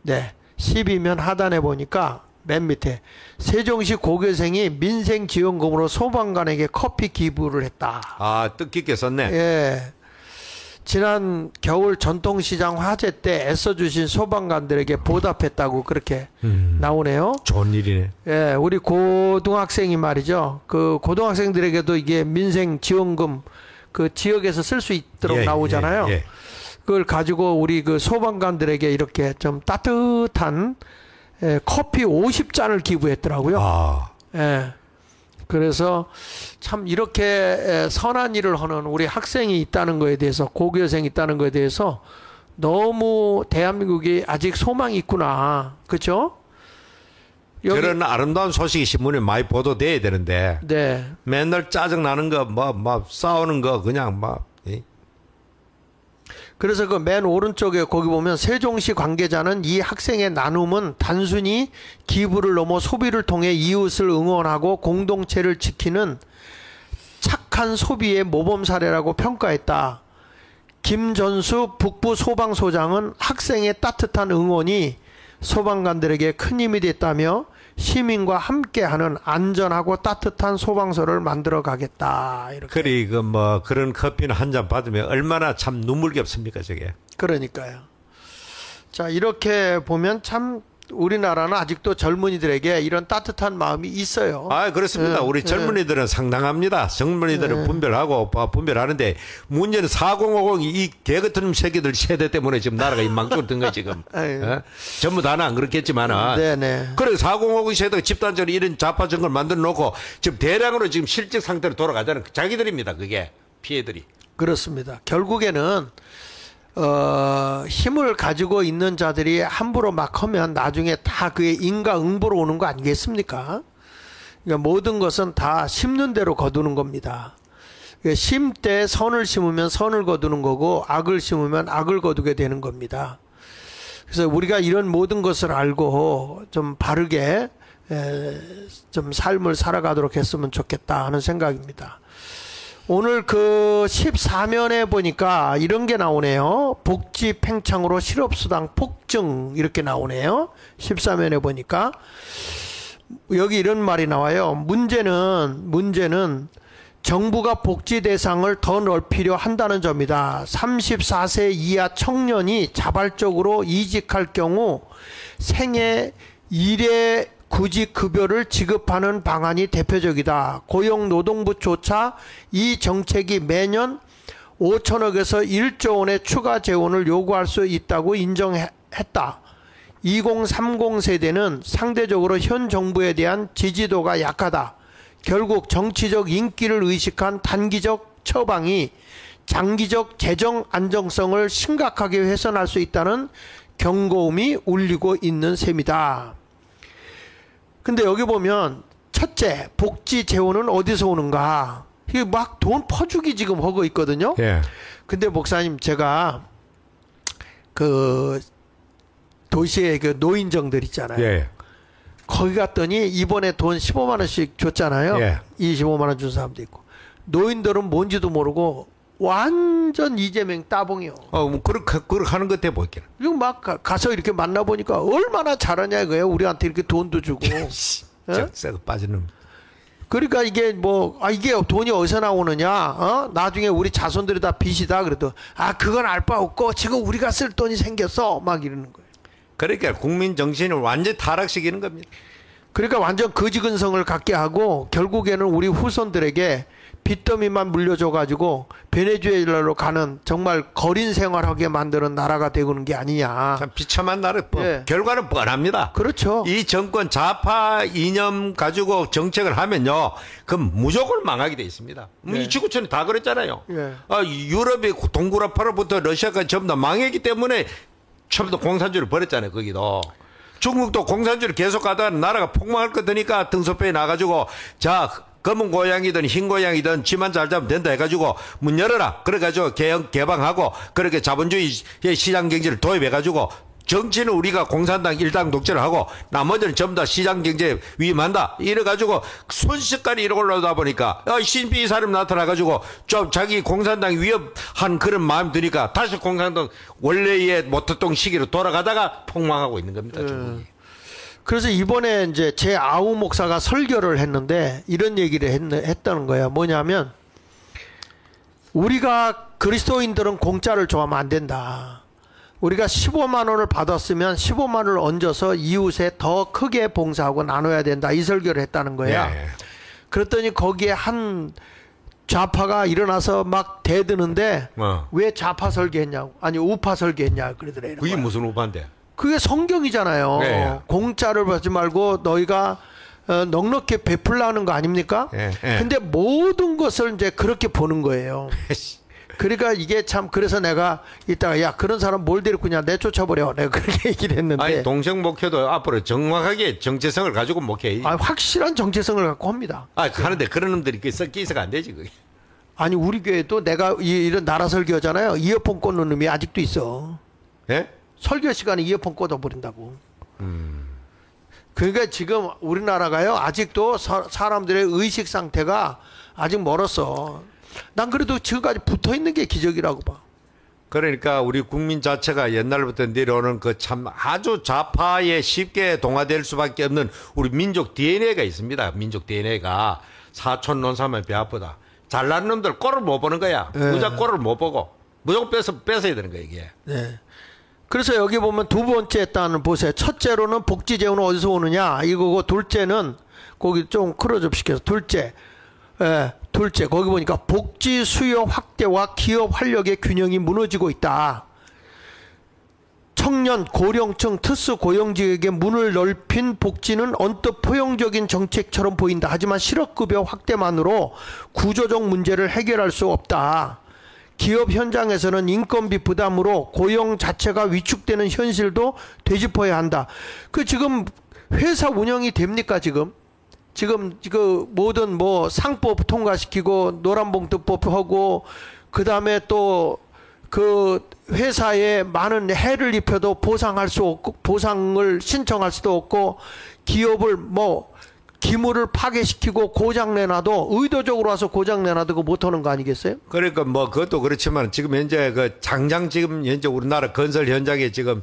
네 12면 하단에 보니까 맨 밑에 세종시 고교생이 민생지원금으로 소방관에게 커피 기부를 했다. 뜻깊게 썼네. 예. 지난 겨울 전통시장 화재 때 애써주신 소방관들에게 보답했다고 그렇게 나오네요. 좋은 일이네. 예, 우리 고등학생이 말이죠. 그 고등학생들에게도 이게 민생지원금 그 지역에서 쓸 수 있도록 나오잖아요. 예. 그걸 가지고 우리 그 소방관들에게 이렇게 좀 따뜻한 커피 50잔을 기부했더라고요. 예. 그래서 참 이렇게 선한 일을 하는 우리 학생이 있다는 거에 대해서 고교생이 있다는 거에 대해서 너무 대한민국이 아직 소망이 있구나. 그렇죠? 그런 아름다운 소식이 신문에 많이 보도돼야 되는데 네. 맨날 짜증나는 거 뭐 싸우는 거 그냥 막 그래서 그 맨 오른쪽에 거기 보면 세종시 관계자는 이 학생의 나눔은 단순히 기부를 넘어 소비를 통해 이웃을 응원하고 공동체를 지키는 착한 소비의 모범 사례라고 평가했다. 김전수 북부 소방소장은 학생의 따뜻한 응원이 소방관들에게 큰 힘이 됐다며 시민과 함께하는 안전하고 따뜻한 소방서를 만들어 가겠다. 이렇게. 그래 그런 커피는 한 잔 받으면 얼마나 참 눈물겹습니까 저게. 그러니까요. 자, 이렇게 보면 참 우리나라는 아직도 젊은이들에게 이런 따뜻한 마음이 있어요. 그렇습니다. 우리 젊은이들은 상당합니다. 젊은이들은 분별하는데 문제는 4050 이 개같은 새끼들 세대 때문에 지금 나라가 망조를 든 거야 지금. 전부 다는 안 그렇겠지만은. 네네. 그래 4050 세대가 집단적으로 이런 좌파 정권을 만들어 놓고 지금 대량으로 지금 실직 상태로 돌아가자는 자기들입니다. 그게 피해들이. 그렇습니다. 결국에는 힘을 가지고 있는 자들이 함부로 막 하면 나중에 다 그의 인과응보로 오는 거 아니겠습니까? 그러니까 모든 것은 다 심는 대로 거두는 겁니다. 심 때 선을 심으면 선을 거두는 거고 악을 심으면 악을 거두게 되는 겁니다. 그래서 우리가 이런 모든 것을 알고 좀 바르게 좀 삶을 살아가도록 했으면 좋겠다 하는 생각입니다. 오늘 그 14면에 보니까 이런 게 나오네요. 복지 팽창으로 실업수당 폭증 이렇게 나오네요. 14면에 보니까 여기 이런 말이 나와요. 문제는 정부가 복지 대상을 더 넓히려 한다는 점이다. 34세 이하 청년이 자발적으로 이직할 경우 생애 1회 구직급여를 지급하는 방안이 대표적이다. 고용노동부조차 이 정책이 매년 5천억에서 1조 원의 추가 재원을 요구할 수 있다고 인정했다. 2030 세대는 상대적으로 현 정부에 대한 지지도가 약하다. 결국 정치적 인기를 의식한 단기적 처방이 장기적 재정 안정성을 심각하게 훼손할 수 있다는 경고음이 울리고 있는 셈이다. 근데 여기 보면 첫째, 복지 재원은 어디서 오는가? 이게 막 돈 퍼주기 지금 하고 있거든요. 예. 근데 목사님, 제가 그 도시의 그 노인정들 있잖아요. 예. 거기 갔더니 이번에 돈 15만 원씩 줬잖아요. 예. 25만 원 준 사람도 있고. 노인들은 뭔지도 모르고 완전 이재명 따봉이요. 뭐 그렇게 하는 것 같아 보이기는. 이거 막 가서 이렇게 만나보니까 얼마나 잘하냐 이거예요. 우리한테 이렇게 돈도 주고. 예? 쎄고 빠지는 놈. 그러니까 이게 뭐, 이게 돈이 어디서 나오느냐, 나중에 우리 자손들이 다 빚이다. 그래도, 그건 알 바 없고, 지금 우리가 쓸 돈이 생겼어. 막 이러는 거예요. 그러니까 국민 정신을 완전히 타락시키는 겁니다. 그러니까 완전 거지근성을 갖게 하고, 결국에는 우리 후손들에게 빚더미만 물려줘가지고, 베네수엘라로 가는 정말 거린 생활하게 만드는 나라가 되고는 게 아니냐. 참 비참한 나라. 예. 결과는 뻔합니다. 그렇죠. 이 정권 좌파 이념 가지고 정책을 하면요, 그럼 무조건 망하게 돼 있습니다. 네. 이 지구촌이 다 그랬잖아요. 예. 유럽의 동구라파로부터 러시아까지 전부 다 망했기 때문에 처음부터 공산주의를 버렸잖아요. 거기도. 중국도 공산주의를 계속 가다가 나라가 폭망할 것 같으니까 등소표에 나가지고 자, 검은 고양이든 흰 고양이든 지만 잘 잡으면 된다 해가지고 문 열어라. 그래가지고 개방하고 그렇게 자본주의 시장 경제를 도입해가지고 정치는 우리가 공산당 일당 독재를 하고 나머지는 전부 다 시장 경제에 위임한다. 이래가지고 순식간에 이러고 올라오다 보니까 신비 사람 나타나가지고 좀 자기 공산당 위협한 그런 마음이 드니까 다시 공산당 원래의 모택동 시기로 돌아가다가 폭망하고 있는 겁니다. 중국이. 그래서 이번에 이제 제 아우 목사가 설교를 했는데 이런 얘기를 했다는 거예요. 뭐냐면 우리가 그리스도인들은 공짜를 좋아하면 안 된다. 우리가 15만 원을 받았으면 15만 원을 얹어서 이웃에 더 크게 봉사하고 나눠야 된다. 이 설교를 했다는 거야. 예. 그랬더니 거기에 한 좌파가 일어나서 막 대드는데 왜 좌파 설교했냐고. 아니 우파 설교했냐 그러더래요. 그게 무슨 우파인데? 그게 성경이잖아요. 네. 공짜를 받지 말고 너희가 넉넉히 베풀라는 거 아닙니까? 네. 근데 모든 것을 이제 그렇게 보는 거예요. 그러니까 이게 참 그래서 내가 이따가 야 그런 사람 뭘 데리고 그냥 내쫓아버려. 내가 그렇게 얘기를 했는데. 아니 동정 목표도 앞으로 정확하게 정체성을 가지고 목회해. 확실한 정체성을 갖고 합니다. 하는데 그런 놈들이 끼서가 안 되지 그게. 아니 우리 교회도 내가 이런 나라 설교잖아요. 이어폰 꽂는 놈이 아직도 있어. 예? 설교 시간에 이어폰 꽂아버린다고. 그러니까 지금 우리나라가요 아직도 사람들의 의식 상태가 아직 멀었어. 난 그래도 지금까지 붙어 있는 게 기적이라고 봐. 그러니까 우리 국민 자체가 옛날부터 내려오는 그 참 아주 좌파에 쉽게 동화될 수밖에 없는 우리 민족 DNA가 있습니다. 민족 DNA가 사촌 논사면 배 아프다. 잘난 놈들 꼴을 못 보는 거야. 네. 무작 꼴을 못 보고 무조건 뺏어야 되는 거야 이게. 네. 그래서 여기 보면 두 번째 했다는 보세요. 첫째로는 복지 재원은 어디서 오느냐 이거고 둘째는 거기 좀 크로즈업 시켜서 둘째 거기 보니까 복지 수요 확대와 기업 활력의 균형이 무너지고 있다. 청년 고령층 특수 고용직에게 문을 넓힌 복지는 언뜻 포용적인 정책처럼 보인다. 하지만 실업급여 확대만으로 구조적 문제를 해결할 수 없다. 기업 현장에서는 인건비 부담으로 고용 자체가 위축되는 현실도 되짚어야 한다. 그 지금 회사 운영이 됩니까 지금 그 모든 뭐 상법 통과시키고 노란봉투법 하고 그 다음에 또 그 회사에 많은 해를 입혀도 보상할 수 없고 보상을 신청할 수도 없고 기업을 뭐 기물을 파괴시키고 고장 내놔도 의도적으로 와서 고장 내놔도 그거 못하는 거 아니겠어요? 그러니까 뭐 그것도 그렇지만 지금 현재 그 당장 지금 현재 우리나라 건설 현장에 지금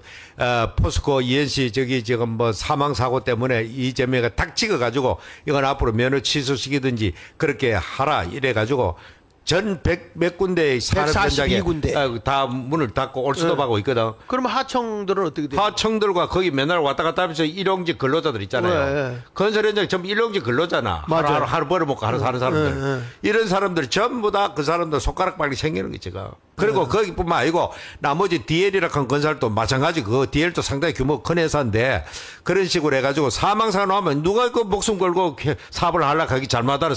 포스코 ENC 저기 지금 뭐 사망 사고 때문에 이재명이가 탁 찍어 가지고 이건 앞으로 면허 취소시키든지 그렇게 하라 이래 가지고 전 100몇 군데의 산업 현장에 142군데. 다 문을 닫고 올 수도 하고 있거든. 그러면 하청들은 어떻게 돼요? 하청들과 거기 맨날 왔다 갔다 하면서 일용직 근로자들 있잖아요. 네. 건설 현장 전부 일용직 근로자나. 맞아요. 하루 벌어먹고 하루 사는 사람들. 이런 사람들 전부 다 그 사람들 손가락 빨리 생기는 거지. 그리고 거기뿐만 아니고 나머지 DL이라 한 건설도 마찬가지. 그 DL도 상당히 규모 큰 회사인데 그런 식으로 해가지고 사망사고 하면 누가 그 목숨 걸고 사업을 하려고 하기 잘못하는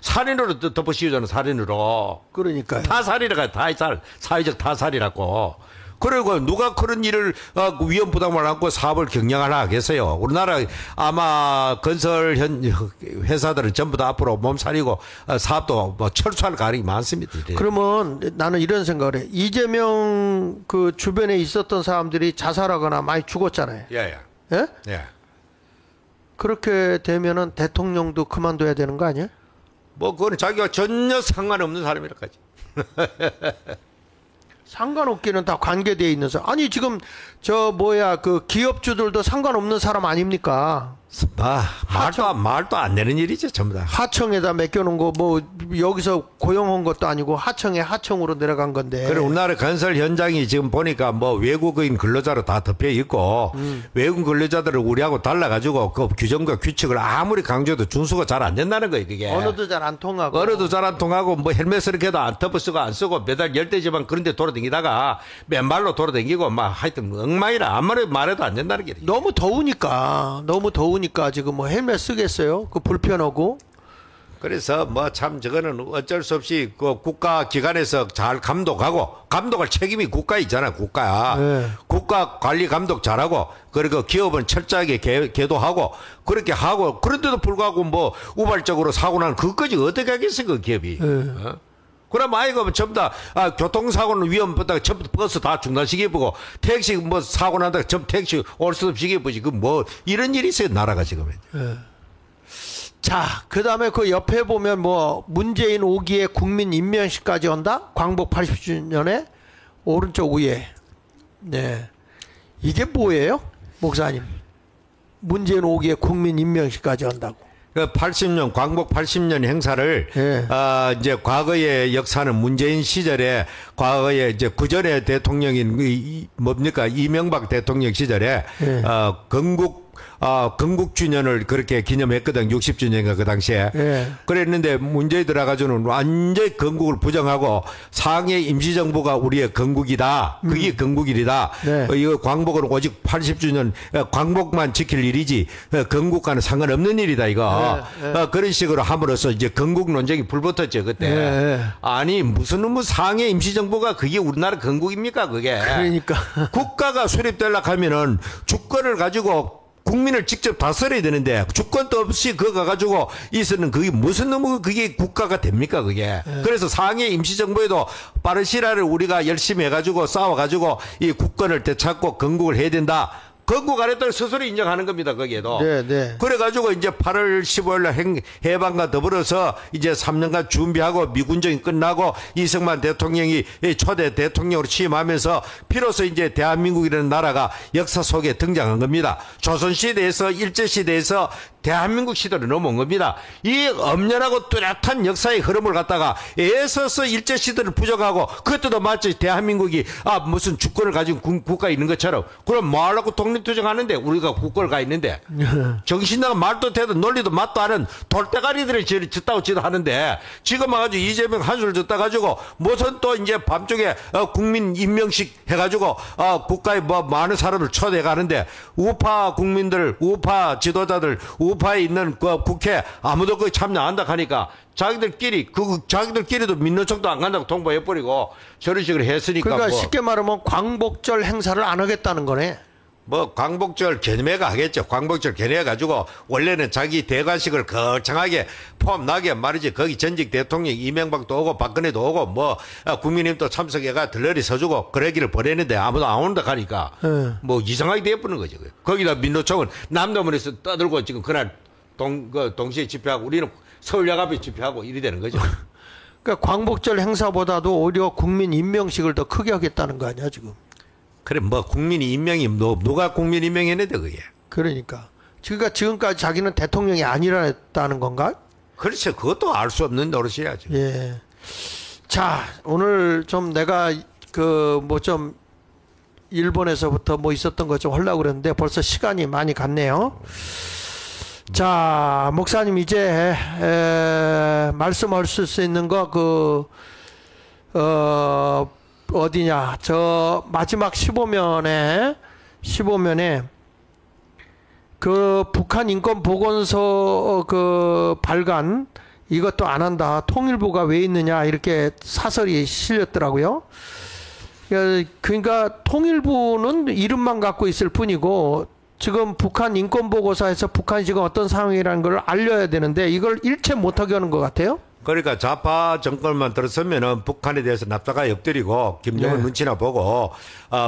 살인으로 덮어 씌우잖아. 살인으로. 그러니까요. 타살이라고 타살, 사회적 타살이라고. 그리고 누가 그런 일을 위험 부담을 안고 사업을 경영하려 하겠어요. 우리나라 아마 건설 회사들은 전부 다 앞으로 몸살이고 사업도 뭐 철수할 가능성이 많습니다. 그러면 나는 이런 생각을 해. 이재명 그 주변에 있었던 사람들이 자살하거나 많이 죽었잖아요. 예. 예? 예. 그렇게 되면은 대통령도 그만둬야 되는 거 아니야? 뭐 그건 자기가 전혀 상관없는 사람이라까지. 상관없기는 다 관계되어 있는 사람. 아니 지금 그 기업주들도 상관없는 사람 아닙니까? 말도 안 되는 일이죠, 전부 다. 하청에다 맡겨놓은 거 뭐 여기서 고용한 것도 아니고 하청에 하청으로 내려간 건데. 그래 우리나라 건설 현장이 지금 보니까 뭐 외국인 근로자로 다 덮여 있고 외국인 근로자들을 우리하고 달라가지고 그 규정과 규칙을 아무리 강조해도 준수가 잘 안 된다는 거예요, 그게. 언어도 잘 안 통하고. 언어도 잘 안 통하고 뭐 헬멧을 이렇게도 안 덮어 쓰고 안 쓰고 매달 열대지만 그런 데 돌아다니다가 맨발로 돌아다니고 막 하여튼 엉망이라 아무리 말해도 안 된다는 게. 너무 더우니까 지금 뭐 헬멧 쓰겠어요? 그 불편하고. 그래서 뭐 참 저거는 어쩔 수 없이 그 국가 기관에서 잘 감독할 책임이 국가에 있잖아, 국가. 네. 국가 관리 감독 잘하고 그리고 기업은 철저하게 계도하고 그렇게 하고 그런데도 불구하고 뭐 우발적으로 사고 나는 그것까지 어떻게 하겠어, 그 기업이. 어? 그럼 아이고 전부 다 교통사고는 위험하다가 전부 버스 다 중단시켜보고 택시 뭐 사고 난다가 전부 택시 올 수 없이 시켜보지. 그 뭐 이런 일이 있어요, 나라가 지금. 자, 그 다음에 그 옆에 보면 뭐 문재인 5기에 국민 임명식까지 한다? 광복 80주년에 오른쪽 위에. 네. 이게 뭐예요? 목사님. 문재인 5기에 국민 임명식까지 한다고. 그 80년 광복 80년 행사를 이제 과거의 역사는 문재인 시절에 과거에 이제 그전에 대통령인 뭡니까 이명박 대통령 시절에 건국 주년을 그렇게 기념했거든. 60주년인가 그 당시에. 그랬는데 문제에 들어가지고는 완전히 건국을 부정하고 상해 임시정부가 우리의 건국이다. 그게 건국일이다. 이거 광복은 오직 80주년 광복만 지킬 일이지 건국과는 상관없는 일이다 이거. 그런 식으로 함으로써 이제 건국 논쟁이 불붙었죠 그때. 아니 무슨 상해 임시정부가 그게 우리나라 건국입니까 그게. 그러니까 국가가 수립되려고 하면은 주권을 가지고 국민을 직접 다스려야 되는데 주권도 없이 그거 가가지고 있었는 그게 무슨 놈의 그게 국가가 됩니까 그게. 그래서 상해 임시정부에도 빠른 시일을 우리가 열심히 해가지고 싸워가지고 이 국권을 되찾고 건국을 해야 된다. 건국 안 했다고 스스로 인정하는 겁니다, 거기에도. 네. 그래가지고 이제 8월 15일 날 해방과 더불어서 이제 3년간 준비하고 미군정이 끝나고 이승만 대통령이 초대 대통령으로 취임하면서 비로소 이제 대한민국이라는 나라가 역사 속에 등장한 겁니다. 조선시대에서 일제시대에서 대한민국 시대로 넘어온 겁니다. 이 엄연하고 뚜렷한 역사의 흐름을 갖다가 애써서 일제시대를 부정하고 그때도 마치 대한민국이 무슨 주권을 가진 국가가 있는 것처럼 그럼 뭐 하려고 독립투쟁하는데 우리가 국권을 가 있는데 정신나가 말도 되도 논리도 맛도 않은 돌대가리들을 짓다고 하는데 지금 와가지고 이재명 한술 짓다 가지고 무슨 또 이제 밤중에 국민 임명식 해가지고 국가에 뭐 많은 사람을 초대해 가는데 우파 국민들 우파 지도자들 우파에 있는 그 국회 아무도 그 참여 안 한다 하니까 자기들끼리도 믿는 척도 안 간다고 통보해버리고 저런 식으로 했으니까. 그러니까 쉽게 말하면 광복절 행사를 안 하겠다는 거네. 뭐 광복절 개념회가 하겠죠. 광복절 개념해 가지고 원래는 자기 대관식을 거창하게 폼나게 말이지. 거기 전직 대통령 이명박도 오고 박근혜도 오고 뭐 국민의힘도 참석해가 들러리 서주고 그러기를 보내는데 아무도 안 온다 하니까 뭐 이상하게 돼버리는 거죠. 거기다 민노총은 남대문에서 떠들고 지금 그날 동시에 집회하고 우리는 서울역 앞에 집회하고 이리 되는 거죠. 그러니까 광복절 행사보다도 오히려 국민 임명식을 더 크게 하겠다는 거 아니야 지금. 그래 뭐 국민이 임명이 누가 국민 임명했는데 그게. 그러니까 지금까지 자기는 대통령이 아니라는 건가? 그렇죠. 그것도 알 수 없는 노릇이야죠. 예. 자, 오늘 좀 내가 그 뭐 좀 일본에서부터 뭐 있었던 거 좀 하려고 그랬는데 벌써 시간이 많이 갔네요. 자, 목사님 이제 말씀할 수 있는 거 어디냐? 저 마지막 15면에 그 북한 인권 보건소 그 발간 이것도 안 한다. 통일부가 왜 있느냐 이렇게 사설이 실렸더라고요. 그러니까 통일부는 이름만 갖고 있을 뿐이고 지금 북한 인권보고서에서 북한이 지금 어떤 상황이라는 걸 알려야 되는데 이걸 일체 못하게 하는 것 같아요. 그러니까 좌파 정권만 들었으면은 북한에 대해서 납작하게 엎드리고 김정은 네. 눈치나 보고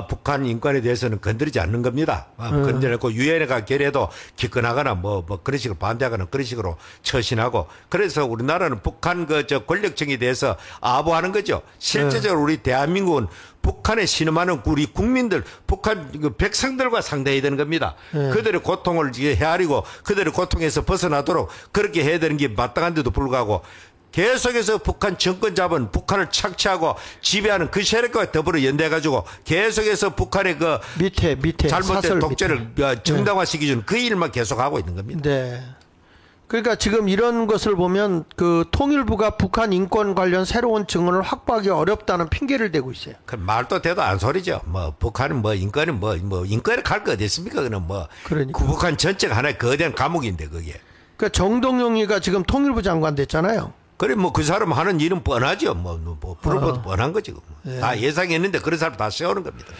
북한 인권에 대해서는 건드리지 않는 겁니다. 건드리고 유엔에가 결해도 기권하거나 뭐 그런 식으로 반대하거나 그런 식으로 처신하고 그래서 우리나라는 북한 저 권력층에 대해서 아부하는 거죠. 실제적으로 우리 대한민국은 북한에 신음하는 우리 국민들, 북한 백성들과 상대해야 되는 겁니다. 그들의 고통을 헤아리고 그들의 고통에서 벗어나도록 그렇게 해야 되는 게 마땅한데도 불구하고 계속해서 북한 정권 잡은 북한을 착취하고 지배하는 그 세력과 더불어 연대해가지고 계속해서 북한의 그 밑에 잘못된 독재를 정당화시키는 그 일만 계속하고 있는 겁니다. 네. 그러니까 지금 이런 것을 보면 그 통일부가 북한 인권 관련 새로운 증언을 확보하기 어렵다는 핑계를 대고 있어요. 그 말도 돼도 안 소리죠. 뭐 북한은 뭐 인권이 뭐 인권에 갈 거 어디 있습니까? 그는 뭐 그러니까. 그 북한 전체가 하나의 거대한 감옥인데 그게. 그러니까 정동영이가 지금 통일부 장관 됐잖아요. 그래 뭐 그 사람 하는 일은 뻔하죠. 뭐 불어봐도 뻔한 거지. 네. 다 예상했는데 그런 사람 다 세우는 겁니다.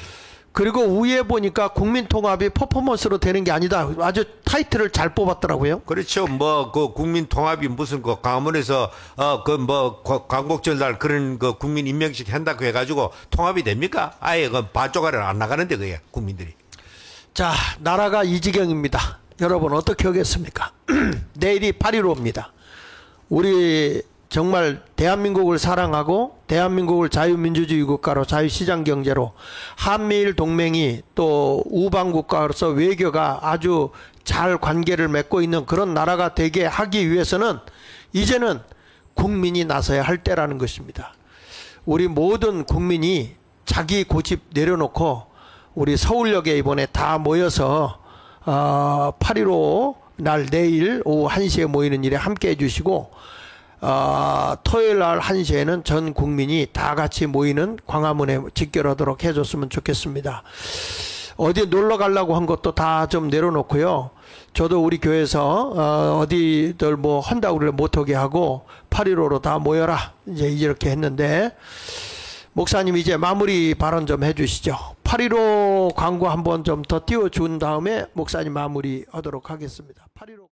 그리고 위에 보니까 국민통합이 퍼포먼스로 되는 게 아니다. 아주 타이틀을 잘 뽑았더라고요. 그렇죠. 뭐 그 국민 통합이 무슨 그 광화문에서 그 뭐 광복절날 그런 그 국민 임명식 한다고 해가지고 통합이 됩니까? 아예 그 반쪽아래 안 나가는데 그게 국민들이. 자, 나라가 이 지경입니다. 여러분 어떻게 하겠습니까? 내일이 8.15입니다. 우리 정말 대한민국을 사랑하고 대한민국을 자유민주주의 국가로 자유시장 경제로 한미일 동맹이 또 우방국가로서 외교가 아주 잘 관계를 맺고 있는 그런 나라가 되게 하기 위해서는 이제는 국민이 나서야 할 때라는 것입니다. 우리 모든 국민이 자기 고집 내려놓고 우리 서울역에 이번에 다 모여서 8.15 날 내일 오후 1시에 모이는 일에 함께 해주시고 토요일 날 1시에는 전 국민이 다 같이 모이는 광화문에 집결하도록 해줬으면 좋겠습니다. 어디 놀러 가려고 한 것도 다 좀 내려놓고요. 저도 우리 교회에서 어디들 뭐 한다고 그래 못하게 하고 8.15로 다 모여라 이제 이렇게 했는데 목사님 이제 마무리 발언 좀 해주시죠. 8.15 광고 한번 좀 더 띄워준 다음에 목사님 마무리 하도록 하겠습니다. 8.15